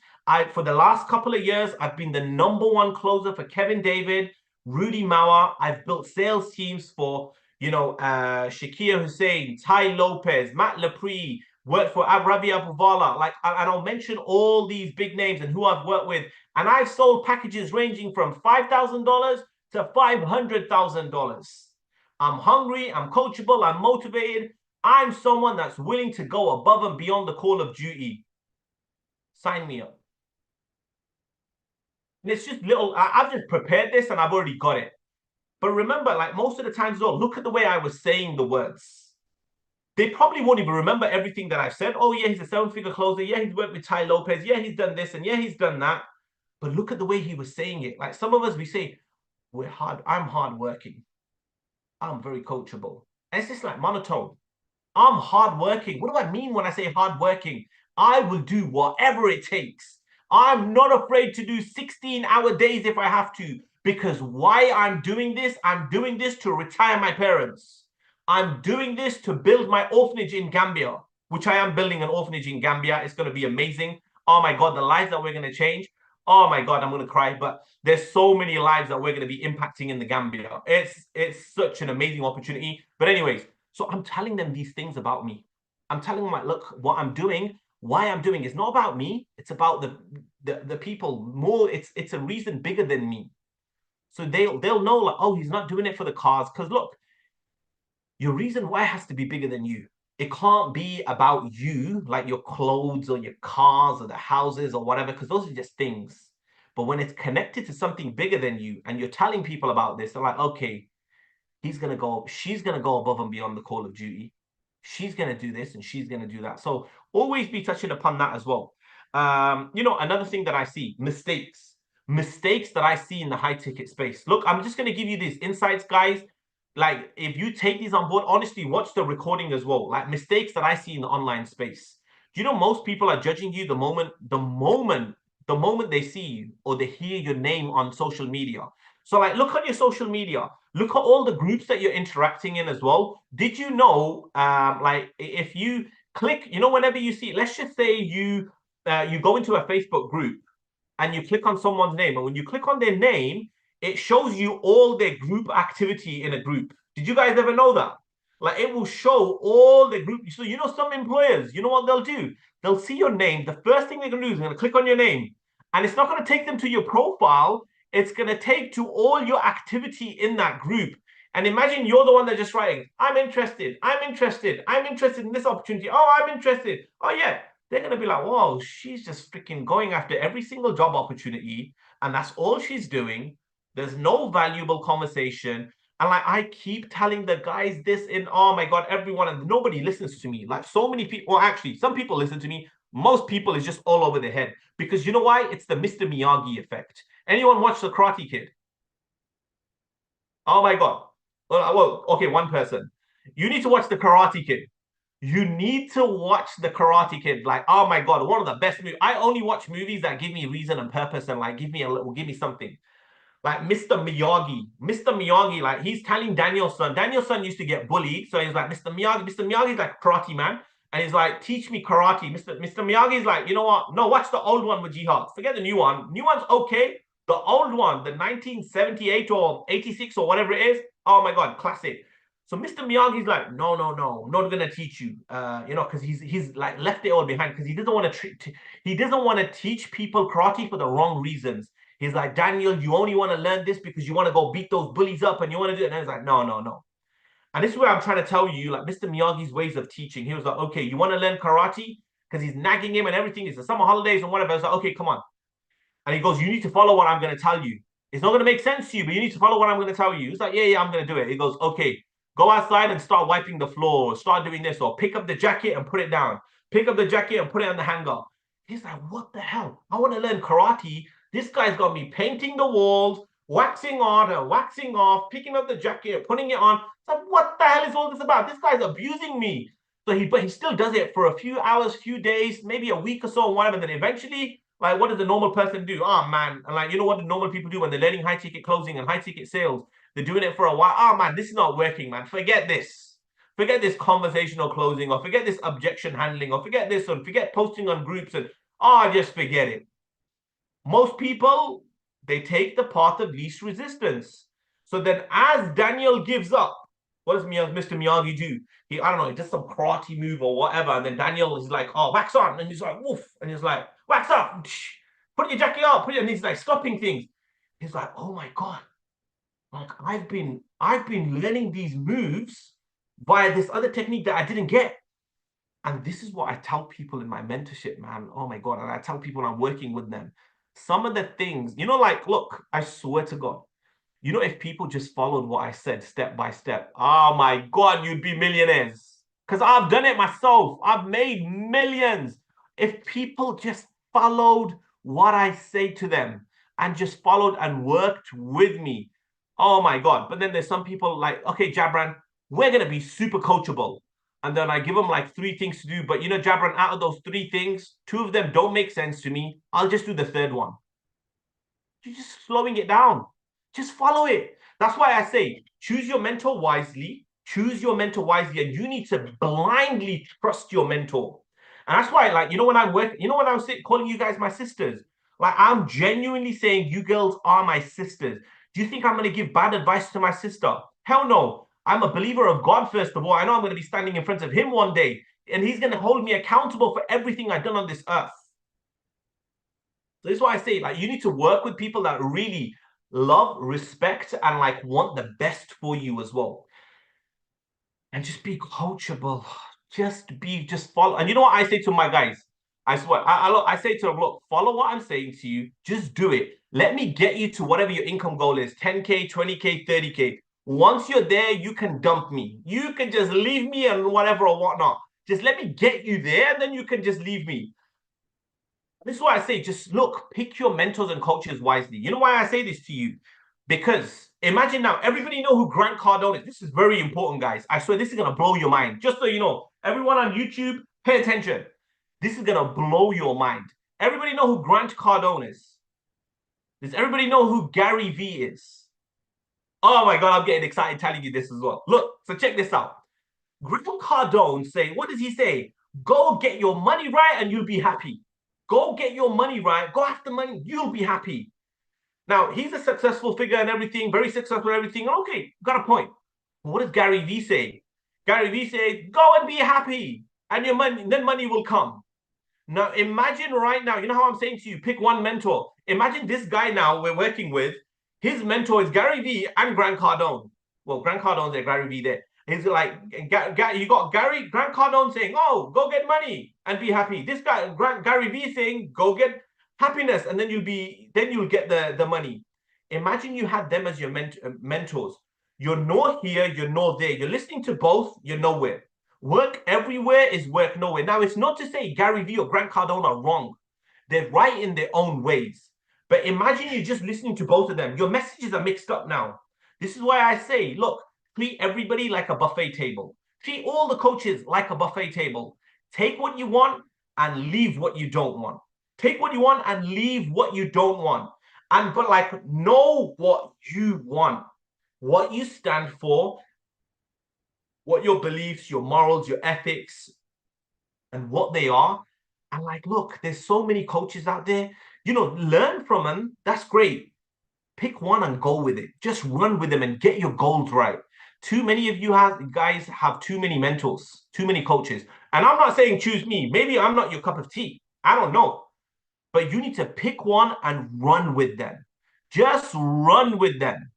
For the last couple of years, I've been the #1 closer for Kevin David, Rudy Mauer. I've built sales teams for, Shakir Hussein, Ty Lopez, Matt Lepre, worked for Ravi Abuvala. And I'll mention all these big names and who I've worked with. And I've sold packages ranging from $5,000 to $500,000. I'm hungry, I'm coachable, I'm motivated. I'm someone that's willing to go above and beyond the call of duty. Sign me up. And it's just I've just prepared this and I've already got it. But remember, like most of the times, though, look at the way I was saying the words. They probably won't even remember everything that I've said. Oh, yeah, he's a 7-figure closer. Yeah, he's worked with Ty Lopez. Yeah, he's done this. And yeah, he's done that. But look at the way he was saying it. Like some of us, we say, I'm hardworking. I'm very coachable. And it's just like monotone. I'm hardworking. What do I mean when I say hardworking? I will do whatever it takes. I'm not afraid to do 16-hour days if I have to, because why I'm doing this to retire my parents. I'm doing this to build my orphanage in Gambia, which I am building an orphanage in Gambia. It's going to be amazing. Oh my God, the lives that we're going to change. Oh my God, I'm going to cry. But there's so many lives that we're going to be impacting in the Gambia. It's such an amazing opportunity. But anyways, so I'm telling them these things about me. I'm telling them, like, look, what I'm doing, why I'm doing, it's not about me. It's about the people more. It's a reason bigger than me. So they'll know, like, oh, he's not doing it for the cause. Because look, your reason why has to be bigger than you. It can't be about you, like your clothes or your cars or the houses or whatever, because those are just things. But when it's connected to something bigger than you and you're telling people about this, they're like, okay, she's gonna go above and beyond the call of duty. She's gonna do this and she's gonna do that. So always be touching upon that as well. Another thing that I see, mistakes that I see in the high ticket space. Look, I'm just gonna give you these insights, guys. Like, if you take these on board, honestly, watch the recording as well. Like, mistakes that I see in the online space. Do you know most people are judging you the moment they see you or they hear your name on social media? So, like, look on your social media. Look at all the groups that you're interacting in as well. Did you know, like, if you click, whenever you see, let's just say you go into a Facebook group and you click on someone's name, and when you click on their name, it shows you all their group activity in a group. Did you guys ever know that? Like, it will show all the group. So, some employers, you know what they'll do? They'll see your name. The first thing they're going to do is they're going to click on your name. And it's not going to take them to your profile. It's going to take to all your activity in that group. And imagine you're the one that's just writing, I'm interested in this opportunity. Oh, I'm interested. Oh, yeah. They're going to be like, whoa, she's just freaking going after every single job opportunity. And that's all she's doing. There's no valuable conversation. And like, I keep telling the guys this oh my God, everyone, and nobody listens to me. Like, so many people, well, actually, some people listen to me. Most people is just all over their head. Because you know why? It's the Mr. Miyagi effect. Anyone watch The Karate Kid? Oh my God. Well, okay, one person. You need to watch The Karate Kid. You need to watch The Karate Kid. Like, oh my God, one of the best movies. I only watch movies that give me reason and purpose and like give me something. Like Mr. Miyagi, like, he's telling Daniel's son. Daniel's son used to get bullied, so he's like, Mr. Miyagi's like a karate man, and he's like, teach me karate. Mr. Miyagi's like, you know what? No, watch the old one with jihad. Forget the new one. New one's okay. The old one, the 1978 or 86 or whatever it is. Oh my God, classic. So Mr. Miyagi's like, no, I'm not gonna teach you, because he's like left it all behind because he doesn't want to teach people karate for the wrong reasons. He's like, Daniel, you only want to learn this because you want to go beat those bullies up and you want to do it. And he's like, no. And this is where I'm trying to tell you, like, Mr. Miyagi's ways of teaching. He was like, okay, you want to learn karate? Because he's nagging him and everything. It's the summer holidays and whatever. I was like, okay, come on. And he goes, you need to follow what I'm going to tell you. It's not going to make sense to you, but you need to follow what I'm going to tell you. He's like, yeah, I'm going to do it. He goes, okay, go outside and start wiping the floor, or start doing this, or pick up the jacket and put it down. Pick up the jacket and put it on the hanger. He's like, what the hell? I want to learn karate. This guy's got me painting the walls, waxing on and waxing off, picking up the jacket, putting it on. So what the hell is all this about? This guy's abusing me. But he still does it for a few hours, few days, maybe a week or so, and whatever. Then eventually, like, what does the normal person do? Oh man, and like, you know what the normal people do when they're learning high ticket closing and high ticket sales? They're doing it for a while. Oh man, this is not working, man. Forget this. Forget this conversational closing, or forget this objection handling, or forget this, or forget posting on groups, and just forget it. Most people, they take the path of least resistance. So then as Daniel gives up, what does Mr. Miyagi do? I don't know, he does some karate move or whatever, and then Daniel is like, oh, wax on, and he's like, woof, and he's like, wax up, put your jacket up, and he's like stopping things. He's like, oh my God, like, I've been learning these moves via this other technique that I didn't get. And this is what I tell people in my mentorship, man. Oh my God. And I tell people when I'm working with them, some of the things, like, look, I swear to God, if people just followed what I said step by step, oh my God, you'd be millionaires. Because I've done it myself. I've made millions. If people just followed what I say to them and just followed and worked with me, oh my God. But then there's some people like, okay, Jabran, we're going to be super coachable. and then I give them like 3 things to do. But you know, Jabran, out of those 3 things, 2 of them don't make sense to me. I'll just do the third one. You're just slowing it down. Just follow it. That's why I say choose your mentor wisely. Choose your mentor wisely, and you need to blindly trust your mentor. And that's why, like, you know, when I'm working, you know, when I was calling you guys my sisters, like, I'm genuinely saying you girls are my sisters. Do you think I'm going to give bad advice to my sister? Hell no. I'm a believer of God, first of all. I know I'm going to be standing in front of him one day, and he's going to hold me accountable for everything I've done on this earth. So this is why I say, like, you need to work with people that really love, respect, and like want the best for you as well. And just be coachable. Just follow. And you know what I say to my guys? I swear, I say to them, look, follow what I'm saying to you. Just do it. Let me get you to whatever your income goal is, 10K, 20K, 30K. Once you're there, you can dump me. You can just leave me and whatever or whatnot. Just let me get you there, and then you can just leave me. This is why I say, just look, pick your mentors and coaches wisely. You know why I say this to you? Because imagine now, everybody know who Grant Cardone is. This is very important, guys. I swear this is going to blow your mind. Just so you know, everyone on YouTube, pay attention. This is going to blow your mind. Everybody know who Grant Cardone is? Does everybody know who Gary Vee is? Oh my God, I'm getting excited telling you this as well. Look, so check this out. Grant Cardone say, what does he say? Go get your money right and you'll be happy. Go get your money right. Go after money. You'll be happy. Now, he's a successful figure and everything, very successful and everything. Okay, got a point. But what does Gary Vee say? Gary Vee say, go and be happy and your money, then money will come. Now, imagine right now, you know how I'm saying to you, pick one mentor. Imagine this guy now we're working with. His mentor is Gary Vee and Grant Cardone. Well, Grant Cardone's there, Gary Vee there. He's like, you got Grant Cardone saying, oh, go get money and be happy. This guy, Gary Vee saying, go get happiness, and then you'll get the money. Imagine you had them as your mentors. You're not here, you're not there. You're listening to both, you're nowhere. Work everywhere is work nowhere. Now, it's not to say Gary Vee or Grant Cardone are wrong. They're right in their own ways. But imagine you're just listening to both of them. Your messages are mixed up now. This is why I say, look, treat everybody like a buffet table. Treat all the coaches like a buffet table. Take what you want and leave what you don't want. Take what you want and leave what you don't want. But like, know what you want, what you stand for, what your beliefs, your morals, your ethics, and what they are. And like, look, there's so many coaches out there, you know, learn from them. That's great. Pick one and go with it. Just run with them and get your goals right. Too many of you guys have too many mentors, too many coaches. And I'm not saying choose me. Maybe I'm not your cup of tea. I don't know. But you need to pick one and run with them. Just run with them.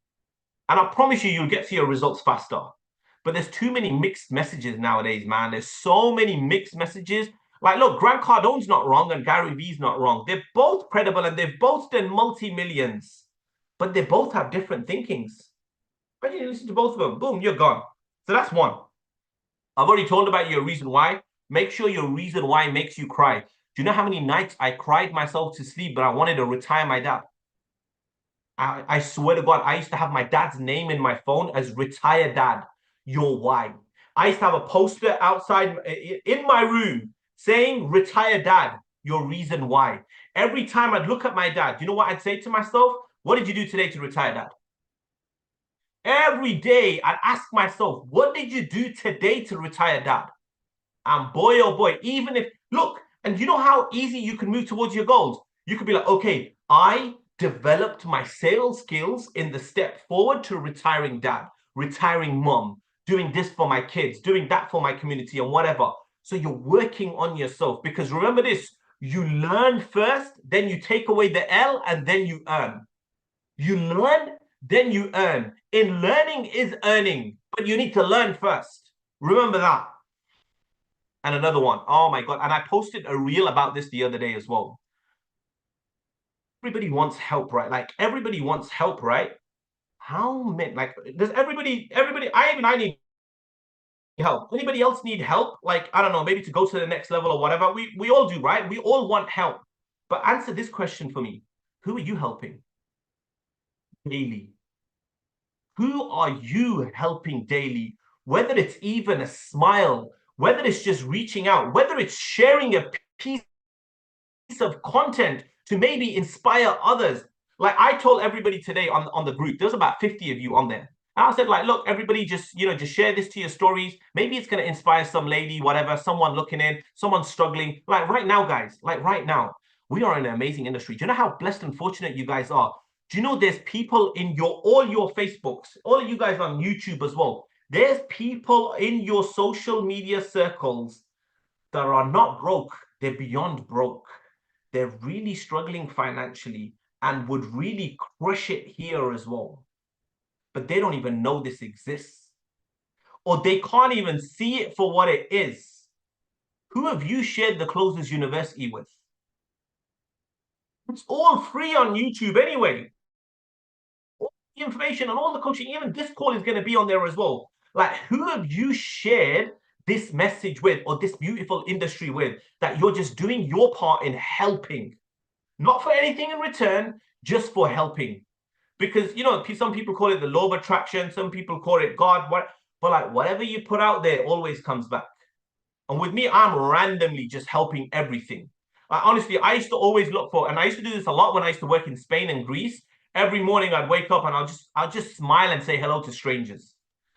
And I promise you, you'll get to your results faster. But there's too many mixed messages nowadays, man. There's so many mixed messages. Like, look, Grant Cardone's not wrong and Gary Vee's not wrong. They're both credible and they've both done multi-millions. But they both have different thinkings. But you listen to both of them, boom, you're gone. So that's one. I've already told about your reason why. Make sure your reason why makes you cry. Do you know how many nights I cried myself to sleep, but I wanted to retire my dad? I swear to God, I used to have my dad's name in my phone as retired dad. Your why. I used to have a poster outside in my room saying retired dad, your reason why. Every time I'd look at my dad, you know what I'd say to myself? What did you do today to retire dad? Every day I'd ask myself, what did you do today to retire dad? And boy, oh boy, even if, look, and you know how easy you can move towards your goals? You could be like, okay, I developed my sales skills in the step forward to retiring dad, retiring mom, doing this for my kids, doing that for my community and whatever. So you're working on yourself, because remember this, you learn first, then you take away the L, and then you earn. You learn, then you earn. In learning is earning, but you need to learn first. Remember that. And another one, oh my God, and I posted a reel about this the other day as well. Everybody wants help, right? Like, everybody wants help, right? How many, like, does everybody, I need help. Anybody else need help? Like, I don't know, maybe to go to the next level or whatever. We all do, right? We all want help. But answer this question for me. Who are you helping daily? Who are you helping daily? Whether it's even a smile, whether it's just reaching out, whether it's sharing a piece of content to maybe inspire others. Like I told everybody today on the group, there's about 50 of you on there. And I said, like, look, everybody just, just share this to your stories. Maybe it's going to inspire some lady, whatever, someone looking in, someone struggling. Like right now, guys, like right now, we are in an amazing industry. Do you know how blessed and fortunate you guys are? Do you know there's people in all your Facebooks, all of you guys on YouTube as well. There's people in your social media circles that are not broke. They're beyond broke. They're really struggling financially and would really crush it here as well. But they don't even know this exists. Or they can't even see it for what it is. Who have you shared the closest university with? It's all free on YouTube anyway. All the information and all the coaching, even this call is going to be on there as well. Like, who have you shared this message with, or this beautiful industry with, that you're just doing your part in helping? Not for anything in return, just for helping. Because, some people call it the law of attraction, some people call it God, but like whatever you put out there always comes back. And with me, I'm randomly just helping everything. Like, honestly, I used to always look for, and I used to do this a lot when I used to work in Spain and Greece. Every morning I'd wake up and I'll just smile and say hello to strangers.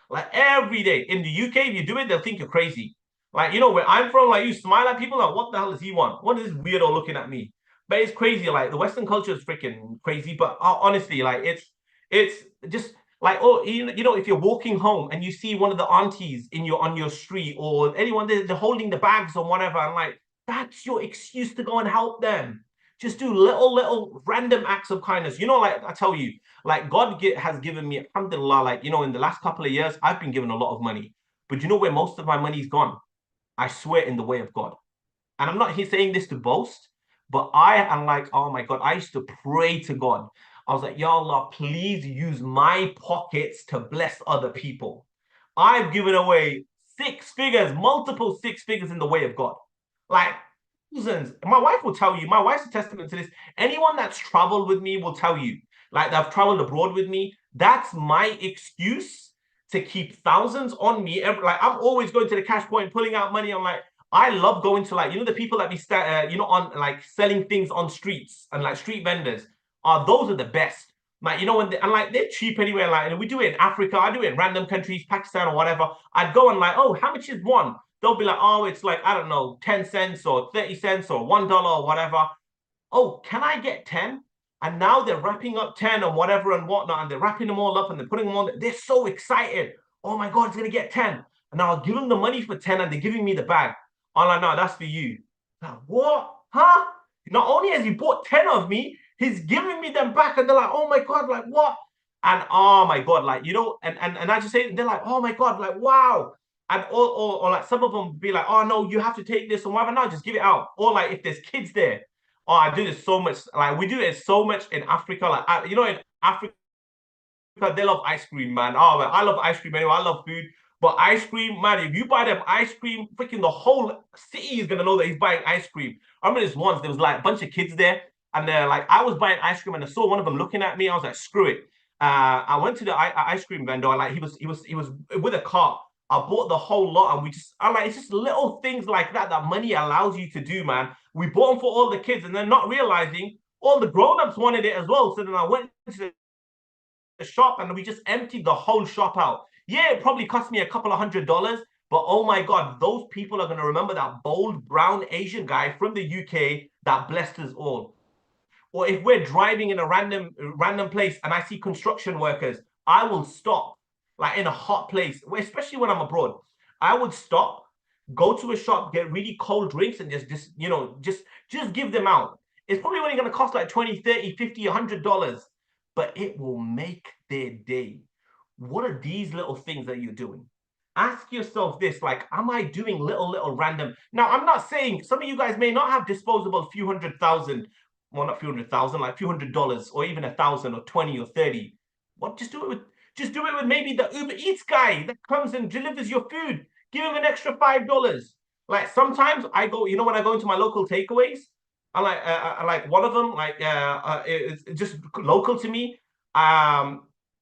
Like every day. In the UK, if you do it, they'll think you're crazy. Like, where I'm from, like you smile at people, like, what the hell does he want? What is this weirdo looking at me? But it's crazy. Like the Western culture is freaking crazy. But honestly, like it's just like, oh, if you're walking home and you see one of the aunties on your street, or anyone, they're holding the bags or whatever, and like that's your excuse to go and help them. Just do little random acts of kindness. Like I tell you, like God has given me, alhamdulillah, like in the last couple of years, I've been given a lot of money. But you know where most of my money's gone? I swear, in the way of God. And I'm not here saying this to boast, but I am like, oh my God, I used to pray to God. I was like, Ya Allah, please use my pockets to bless other people. I've given away 6 figures, multiple 6 figures in the way of God. Like thousands. My wife will tell you, my wife's a testament to this. Anyone that's traveled with me will tell you, like they've traveled abroad with me. That's my excuse to keep thousands on me. Like I'm always going to the cash point, pulling out money. I'm like, I love going to, like, the people that be on like selling things on streets, and like street vendors. Those are the best. Like, and like they're cheap anywhere. Like, and we do it in Africa, I do it in random countries, Pakistan or whatever. I'd go and like, oh, how much is one? They'll be like, oh, it's like, I don't know, 10 cents or 30 cents or $1 or whatever. Oh, can I get 10? And now they're wrapping up 10 and whatever and whatnot, and they're wrapping them all up and they're putting them on. They're so excited. Oh my God, it's gonna get 10. And now I'll give them the money for 10 and they're giving me the bag. I'm like, no, that's for you. Like, what? Huh? Not only has he bought 10 of me, he's giving me them back. And they're like, oh my God, like what? And oh my God, like, and I just say, they're like, oh my God, like, wow. And or like some of them be like, oh no, you have to take this or whatever. No, just give it out. Or like if there's kids there. Oh, I do this so much. Like we do it so much in Africa. Like in Africa, they love ice cream, man. Oh man, I love ice cream anyway. I love food. But ice cream, man, if you buy them ice cream, freaking the whole city is gonna know that he's buying ice cream. I remember this once, there was like a bunch of kids there, and they're like, I was buying ice cream and I saw one of them looking at me. I was like, screw it. I went to the ice cream vendor, and like he was with a cart. I bought the whole lot, and I like, it's just little things like that money allows you to do, man. We bought them for all the kids, and then not realizing all the grown-ups wanted it as well. So then I went to the shop and we just emptied the whole shop out. Yeah, it probably cost me a couple of $100, but oh my God, those people are going to remember that bold brown Asian guy from the UK that blessed us all. Or if we're driving in a random place and I see construction workers, I will stop, like in a hot place, especially when I'm abroad. I would stop, go to a shop, get really cold drinks, and just give them out. It's probably only going to cost like 20, 30, 50, $100, but it will make their day. What are these little things that you're doing? Ask yourself this, like, am I doing little random? Now, I'm not saying, some of you guys may not have disposable few $100,000, well, not few $100,000, like few $100, or even 1,000 or 20 or 30. What? Just do it with maybe the Uber Eats guy that comes and delivers your food. Give him an extra $5. Like sometimes I go, when I go into my local takeaways, I like one of them, like it's just local to me.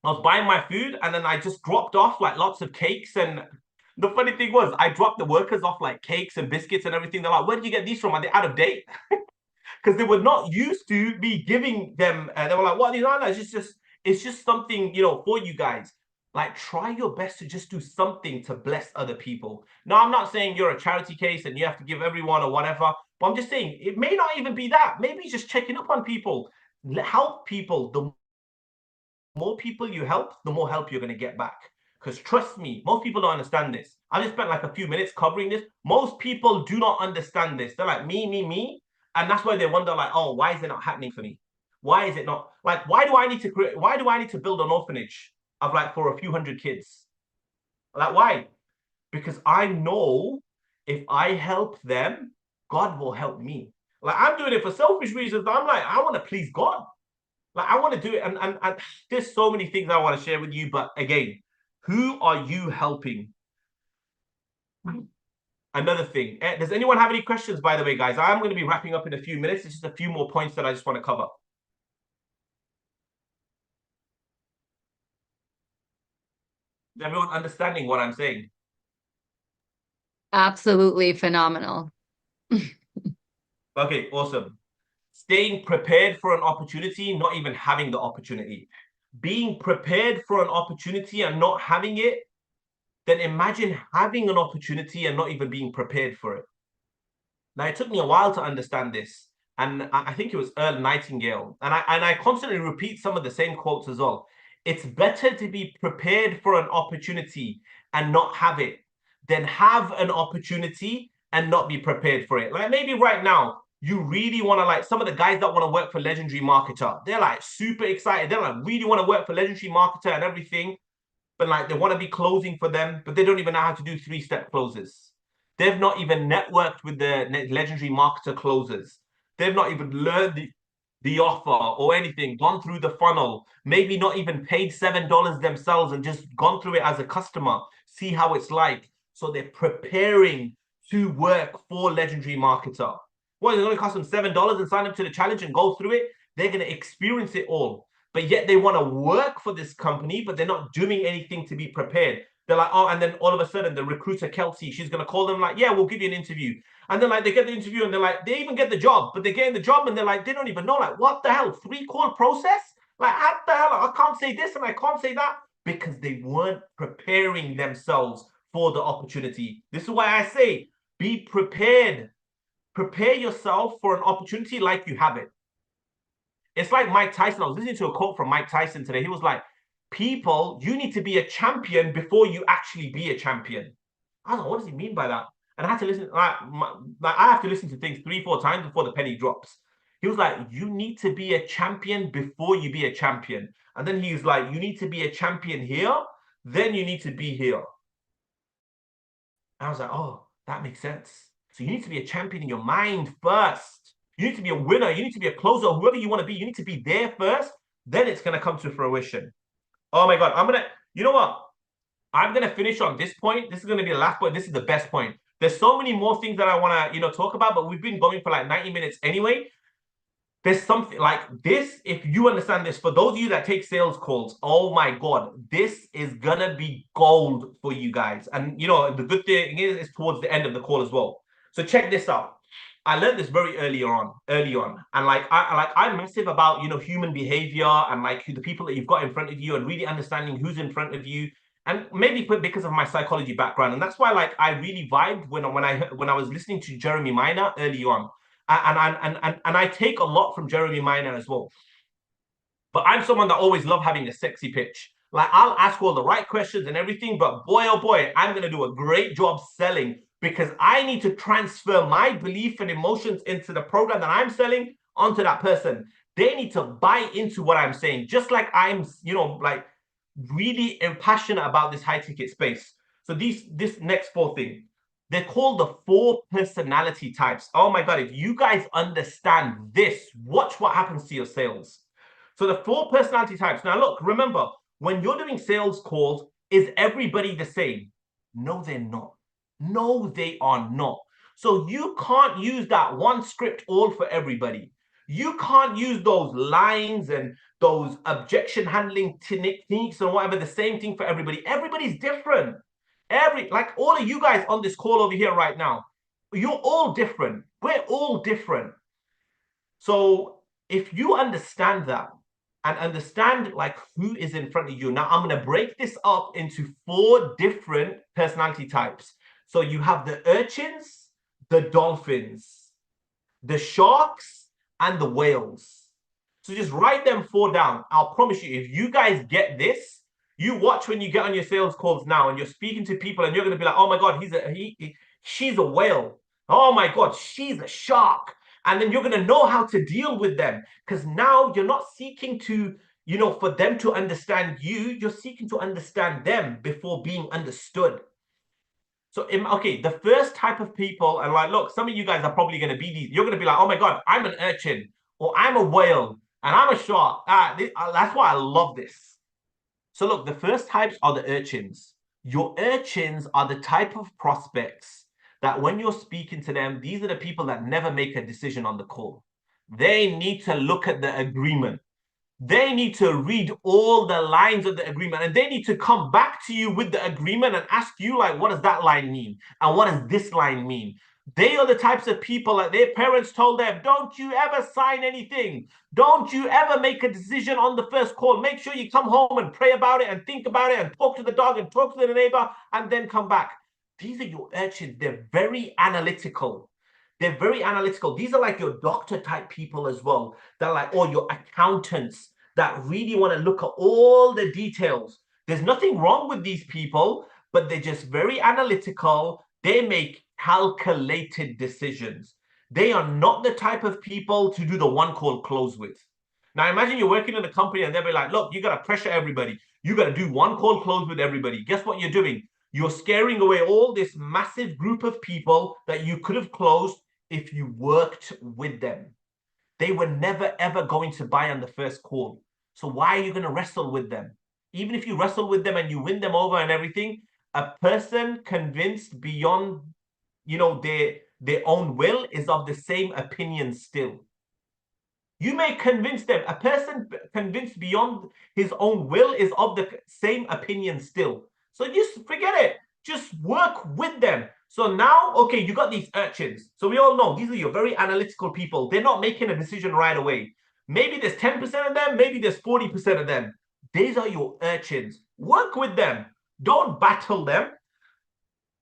I was buying my food, and then I just dropped off like lots of cakes and The funny thing was, I dropped the workers off like cakes and biscuits and everything. They're like, where did you get these from? Are they out of date? Because they were not used to me giving them. And they were like, what are these? No, it's just something, for you guys. Like, try your best to just do something to bless other people. Now, I'm not saying you're a charity case and you have to give everyone or whatever, but I'm just saying it may not even be that. Maybe just checking up on people, help people. The more people you help, the more help you're going to get back. Because trust me, most people don't understand this. I just spent like a few minutes covering this. Most people do not understand this. They're like, me, me, me. And that's why they wonder, like, oh, why is it not happening for me? Why is it not? Like, why do I need to create, why do I need to build an orphanage of like for a few hundred kids? Like, why? Because I know if I help them, God will help me. Like, I'm doing it for selfish reasons. I'm like, I want to please God. Like, I want to do it, and there's so many things I want to share with you. But again, who are you helping? Another thing. Does anyone have any questions, by the way, guys? I'm going to be wrapping up in a few minutes. It's just a few more points that I just want to cover. Is everyone understanding what I'm saying? Absolutely phenomenal. Okay, awesome. Staying prepared for an opportunity, not even having the opportunity. Being prepared for an opportunity and not having it, then imagine having an opportunity and not even being prepared for it. Now, it took me a while to understand this, and I think it was Earl Nightingale, and I constantly repeat some of the same quotes as well. It's better to be prepared for an opportunity and not have it than have an opportunity and not be prepared for it. Like maybe right now, you really want to like some of the guys that want to work for Legendary Marketer, they're like super excited. They're like really want to work for Legendary Marketer and everything, but like they want to be closing for them, but they don't even know how to do three-step closes. They've not even networked with the Legendary Marketer closers. They've not even learned the offer or anything, gone through the funnel, maybe not even paid $7 themselves and just gone through it as a customer, see how it's like. So they're preparing to work for Legendary Marketer. What, it's going to cost them $7 and sign up to the challenge and go through it? They're going to experience it all. But yet they want to work for this company, but they're not doing anything to be prepared. They're like, oh, and then all of a sudden the recruiter, Kelsey, she's going to call them like, yeah, we'll give you an interview. And then like they get the interview and they're like, they even get the job, but they're getting the job and they're like, they don't even know, like, what the hell? 3-call process? Like, what the hell? I can't say this and I can't say that because they weren't preparing themselves for the opportunity. This is why I say, be prepared. Prepare yourself for an opportunity like you have it. It's like Mike Tyson. I was listening to a quote from Mike Tyson today. He was like, people, you need to be a champion before you actually be a champion. I don't know, what does he mean by that? And I had to listen, like I have to listen to things 3-4 times before the penny drops. He was like, you need to be a champion before you be a champion. And then he's like, you need to be a champion here, then you need to be here. I was like, oh, that makes sense. So you need to be a champion in your mind first. You need to be a winner. You need to be a closer, whoever you want to be. You need to be there first. Then it's going to come to fruition. Oh my God. You know what? I'm going to finish on this point. This is going to be the last point. This is the best point. There's so many more things that I want to, talk about, but we've been going for like 90 minutes anyway. There's something like this. If you understand this, for those of you that take sales calls, oh my God, this is gonna be gold for you guys. And the good thing is it's towards the end of the call as well. So check this out. I learned this very early on, and I'm massive about human behavior and like the people that you've got in front of you and really understanding who's in front of you, and maybe because of my psychology background, and that's why like I really vibed when I was listening to Jeremy Miner early on, and I take a lot from Jeremy Miner as well. But I'm someone that always love having a sexy pitch. Like I'll ask all the right questions and everything, but boy, oh boy, I'm gonna do a great job selling because I need to transfer my belief and emotions into the program that I'm selling onto that person. They need to buy into what I'm saying, just like I'm, like really passionate about this high ticket space. So this next 4 thing, they're called the 4 personality types. Oh my God, if you guys understand this, watch what happens to your sales. So the 4 personality types. Now look, remember, when you're doing sales calls, is everybody the same? No, they're not. No, they are not. So you can't use that one script all for everybody. You can't use those lines and those objection handling techniques and whatever, the same thing for everybody. Everybody's different. Like all of you guys on this call over here right now, you're all different. We're all different. So if you understand that and understand like who is in front of you, now I'm going to break this up into 4 different personality types. So you have the urchins, the dolphins, the sharks, and the whales. So just write them 4 down. I'll promise you, if you guys get this, you watch when you get on your sales calls now and you're speaking to people and you're going to be like, oh my God, she's a whale. Oh my God, she's a shark. And then you're going to know how to deal with them, because now you're not seeking to, for them to understand you. You're seeking to understand them before being understood. So, okay, the first type of people, and like, look, some of you guys are probably going to be these. You're going to be like, oh my God, I'm an urchin, or I'm a whale, and I'm a shark. That's why I love this. So, look, the first types are the urchins. Your urchins are the type of prospects that when you're speaking to them, these are the people that never make a decision on the call. They need to look at the agreement. They need to read all the lines of the agreement, and they need to come back to you with the agreement and ask you, like, what does that line mean? And what does this line mean? They are the types of people that their parents told them, don't you ever sign anything. Don't you ever make a decision on the first call. Make sure you come home and pray about it and think about it and talk to the dog and talk to the neighbor and then come back. These are your urchins. They're very analytical. They're very analytical. These are like your doctor type people as well. They're like, or your accountants that really want to look at all the details. There's nothing wrong with these people, but they're just very analytical. They make calculated decisions. They are not the type of people to do the one call close with. Now, imagine you're working in a company and they'll be like, look, you got to pressure everybody. You got to do one call close with everybody. Guess what you're doing? You're scaring away all this massive group of people that you could have closed if you worked with them. They were never, ever going to buy on the first call. So why are you going to wrestle with them? Even if you wrestle with them and you win them over and everything, a person convinced beyond, their own will is of the same opinion still. You may convince them. A person convinced beyond his own will is of the same opinion still. So just forget it. Just work with them. So now, okay, you got these urchins. So we all know these are your very analytical people. They're not making a decision right away. Maybe there's 10% of them. Maybe there's 40% of them. These are your urchins. Work with them. Don't battle them.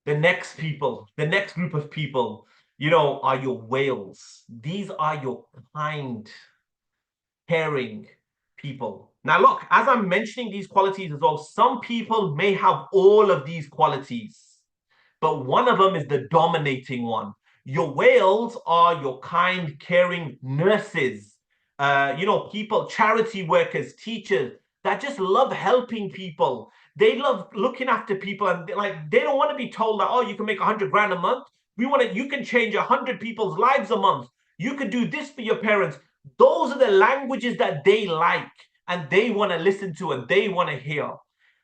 The next people, the next group of people, are your whales. These are your kind, caring people. Now, look, as I'm mentioning these qualities as well, some people may have all of these qualities, but one of them is the dominating one. Your whales are your kind, caring nurses, people, charity workers, teachers that just love helping people. They love looking after people, and they don't want to be told that, oh, you can make 100 grand a month. You can change 100 people's lives a month. You can do this for your parents. Those are the languages that they like and they want to listen to and they want to hear.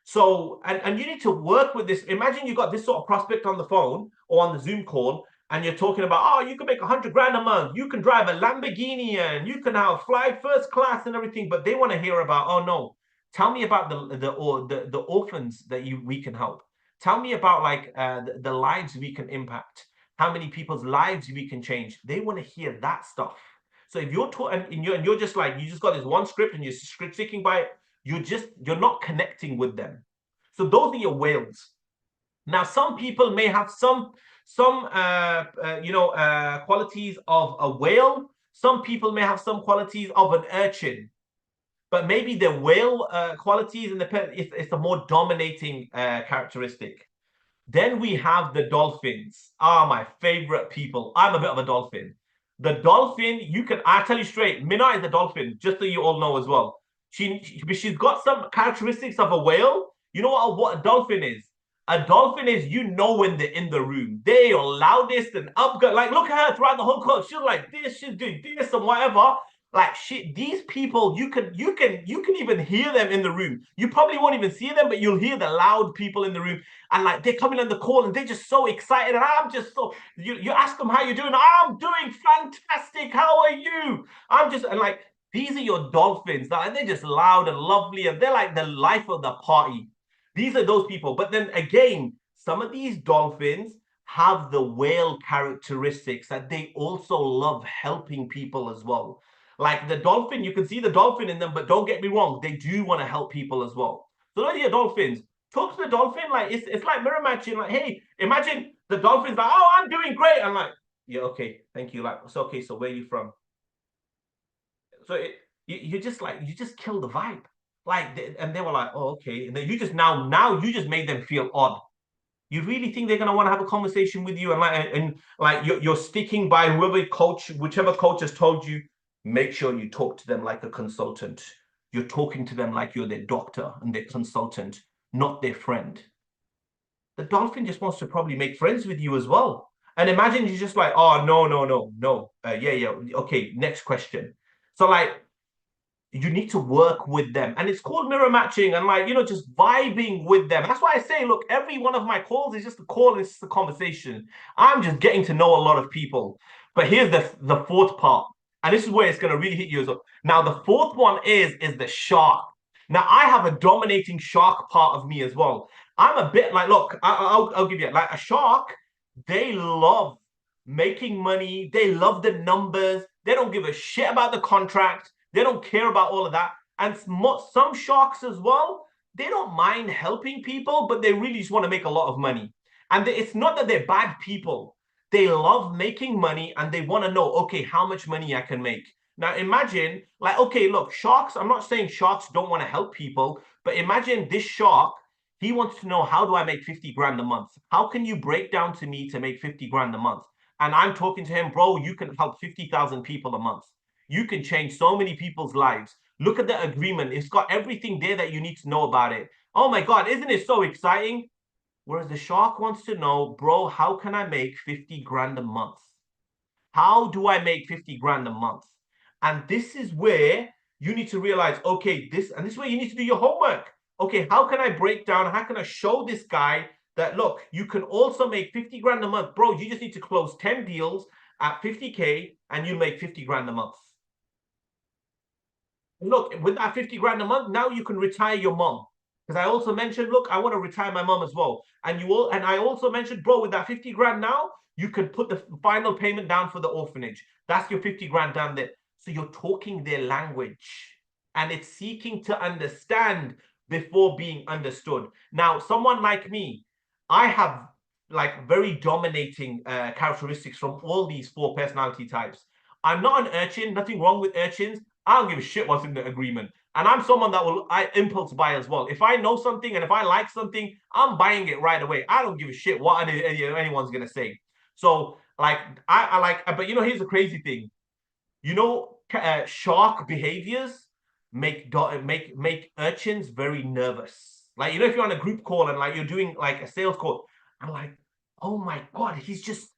So, and you need to work with this. Imagine you got this sort of prospect on the phone or on the Zoom call, and you're talking about, oh, you can make 100 grand a month. You can drive a Lamborghini and you can now fly first class and everything. But they want to hear about, oh no, tell me about the orphans that we can help. Tell me about the lives we can impact. How many people's lives we can change. They want to hear that stuff. So if you're you're just like, you just got this one script and you're sticking by it, you're not connecting with them. So those are your whales. Now, some people may have some qualities of a whale. Some people may have some qualities of an urchin, but maybe the whale qualities and it's a more dominating characteristic. Then we have the dolphins. My favorite people. I'm a bit of a dolphin. The dolphin, I tell you straight, Minna is a dolphin, just so you all know as well. She's got some characteristics of a whale. You know what a dolphin is? A dolphin is, when they're in the room. They are loudest and up. Like, look at her throughout the whole call. She's like this, she's doing this and whatever. Like these people, you can even hear them in the room. You probably won't even see them, but you'll hear the loud people in the room. And like they're coming on the call and they're just so excited. And I'm just so you ask them how you're doing. I'm doing fantastic. How are you? And like these are your dolphins. And they're just loud and lovely, and they're like the life of the party. These are those people. But then again, some of these dolphins have the whale characteristics that they also love helping people as well. Like the dolphin, you can see the dolphin in them, but don't get me wrong, they do want to help people as well. So those are your dolphins. Talk to the dolphin like it's like mirror matching. Like, hey, imagine the dolphin's like, oh, I'm doing great. I'm like, yeah, okay, thank you. Like, it's okay. So where are you from? So you just like you just kill the vibe. Like, and they were like, oh, okay. And then you just now you just made them feel odd. You really think they're gonna want to have a conversation with you, and like you're sticking by whichever coach has told you. Make sure you talk to them like a consultant. You're talking to them like you're their doctor and their consultant, not their friend. The dolphin just wants to probably make friends with you as well. And imagine you're just like, oh, no. Yeah, okay, next question. So like, you need to work with them, and it's called mirror matching, and like, just vibing with them. That's why I say, look, every one of my calls is just a call, it's just a conversation. I'm just getting to know a lot of people. But here's the fourth part, and this is where it's going to really hit you as well. Now the fourth one is the shark. Now I have a dominating shark part of me as well. I'm a bit like, look, I'll give you like a shark. They love making money, they love the numbers, they don't give a shit about the contract. They don't care about all of that. And some sharks as well, they don't mind helping people, but they really just want to make a lot of money. And it's not that they're bad people. They love making money and they want to know, okay, how much money I can make. Now imagine, like, okay, look, sharks, I'm not saying sharks don't want to help people, but imagine this shark, he wants to know, how do I make 50 grand a month? How can you break down to me to make 50 grand a month? And I'm talking to him, bro, you can help 50,000 people a month. You can change so many people's lives. Look at the agreement. It's got everything there that you need to know about it. Oh my God, isn't it so exciting? Whereas the shark wants to know, bro, how can I make 50 grand a month? How do I make 50 grand a month? And this is where you need to realize, okay, this is where you need to do your homework. Okay, how can I break down? How can I show this guy that, look, you can also make 50 grand a month? Bro, you just need to close 10 deals at 50K and you make 50 grand a month. Look, with that 50 grand a month, now you can retire your mom. Because I also mentioned, look, I want to retire my mom as well. And I also mentioned, bro, with that 50 grand now, you can put the final payment down for the orphanage. That's your 50 grand down there. So you're talking their language. And it's seeking to understand before being understood. Now, someone like me, I have like very dominating characteristics from all these 4 personality types. I'm not an urchin, nothing wrong with urchins. I don't give a shit what's in the agreement. And I'm someone that I impulse buy as well. If I know something and if I like something, I'm buying it right away. I don't give a shit what anyone's gonna say. So like I like, but here's the crazy thing. Shark behaviors make urchins very nervous. Like if you're on a group call and like you're doing like a sales call, I'm like, oh my God, he's just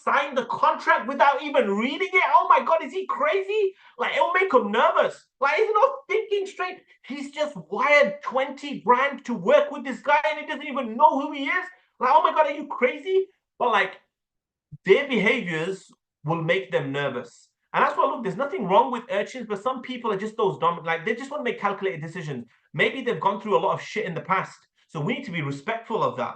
signed the contract without even reading it. Oh my God, is he crazy? Like, it'll make him nervous. Like, he's not thinking straight. He's just wired 20 grand to work with this guy and he doesn't even know who he is. Like, oh my God, are you crazy? But like, their behaviors will make them nervous. And that's why, look, there's nothing wrong with urchins, but some people are just those dumb, like, they just want to make calculated decisions. Maybe they've gone through a lot of shit in the past. So we need to be respectful of that.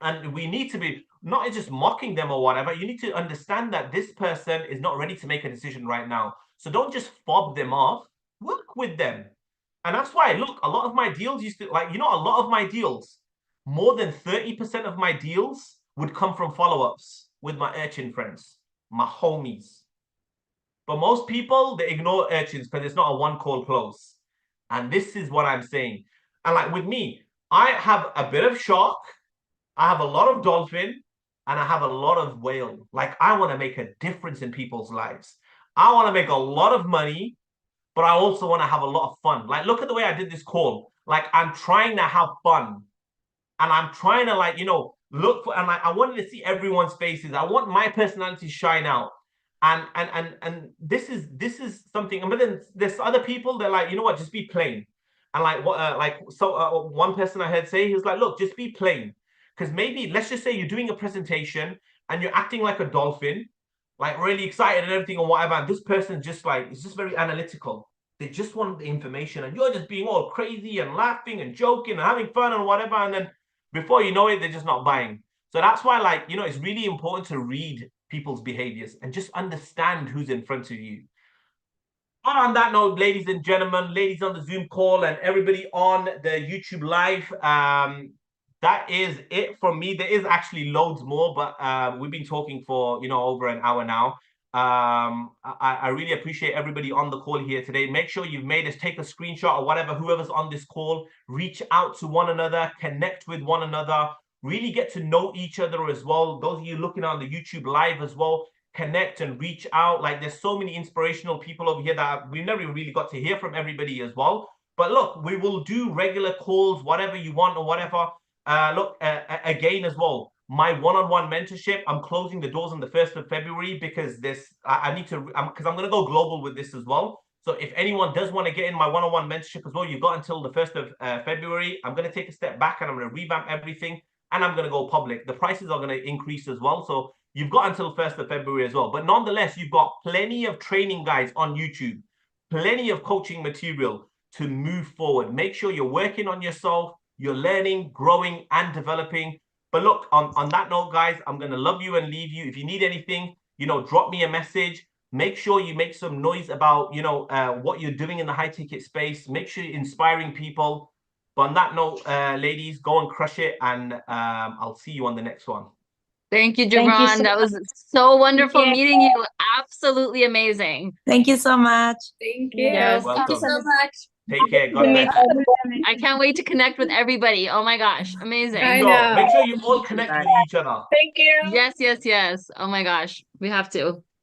And we need to be not just mocking them or whatever. You need to understand that this person is not ready to make a decision right now. So don't just fob them off. Work with them. And that's why, look, a lot of my deals used to, like, a lot of my deals, more than 30% of my deals would come from follow-ups with my urchin friends, my homies. But most people, they ignore urchins because it's not a one-call close. And this is what I'm saying. And like with me, I have a bit of shark, I have a lot of dolphin, and I have a lot of whale. Like, I want to make a difference in people's lives. I want to make a lot of money, but I also want to have a lot of fun. Like, look at the way I did this call. Like, I'm trying to have fun. And I'm trying to, like, look for, and like, I wanted to see everyone's faces. I want my personality to shine out. And this is something. But then there's other people that like, you know what, just be plain. And like one person I heard say, he was like, look, just be plain. Because maybe, let's just say you're doing a presentation and you're acting like a dolphin, like really excited and everything or whatever. And this person just like, is just very analytical. They just want the information and you're just being all crazy and laughing and joking and having fun and whatever. And then before you know it, they're just not buying. So that's why, like, you know, it's really important to read people's behaviors and just understand who's in front of you. But on that note, ladies and gentlemen, ladies on the Zoom call and everybody on the YouTube live, that is it from me. There is actually loads more, but we've been talking for, you know, over an hour now. I really appreciate everybody on the call here today. Make sure you've made us take a screenshot or whatever, whoever's on this call, reach out to one another, connect with one another, really get to know each other as well. Those of you looking on the YouTube live as well, connect and reach out. Like, there's so many inspirational people over here that we never really got to hear from everybody as well. But look, we will do regular calls, whatever you want or whatever. Look, again as well, my one-on-one mentorship, I'm closing the doors on the 1st of February because I need to, because I'm going to go global with this as well. So if anyone does want to get in my one-on-one mentorship as well, you've got until the 1st of February. I'm going to take a step back and I'm going to revamp everything and I'm going to go public. The prices are going to increase as well. So you've got until 1st of February as well. But nonetheless, you've got plenty of training guides on YouTube, plenty of coaching material to move forward. Make sure you're working on yourself, you're learning, growing, and developing. But look, on that note, guys, I'm going to love you and leave you. If you need anything, you know, drop me a message. Make sure you make some noise about, you know, what you're doing in the high ticket space. Make sure you're inspiring people. But on that note, ladies, go and crush it. And I'll see you on the next one. Thank you, Thank you Jabron. so That was so wonderful you. meeting you. Absolutely amazing. Thank you so much. Thank you. Yes. Thank you so Welcome. much. Take care. God bless. I can't wait to connect with everybody. Oh my gosh, amazing. I Bingo. know. Make sure you all connect with each other. Thank you. Yes, yes, yes. Oh my gosh, we have to.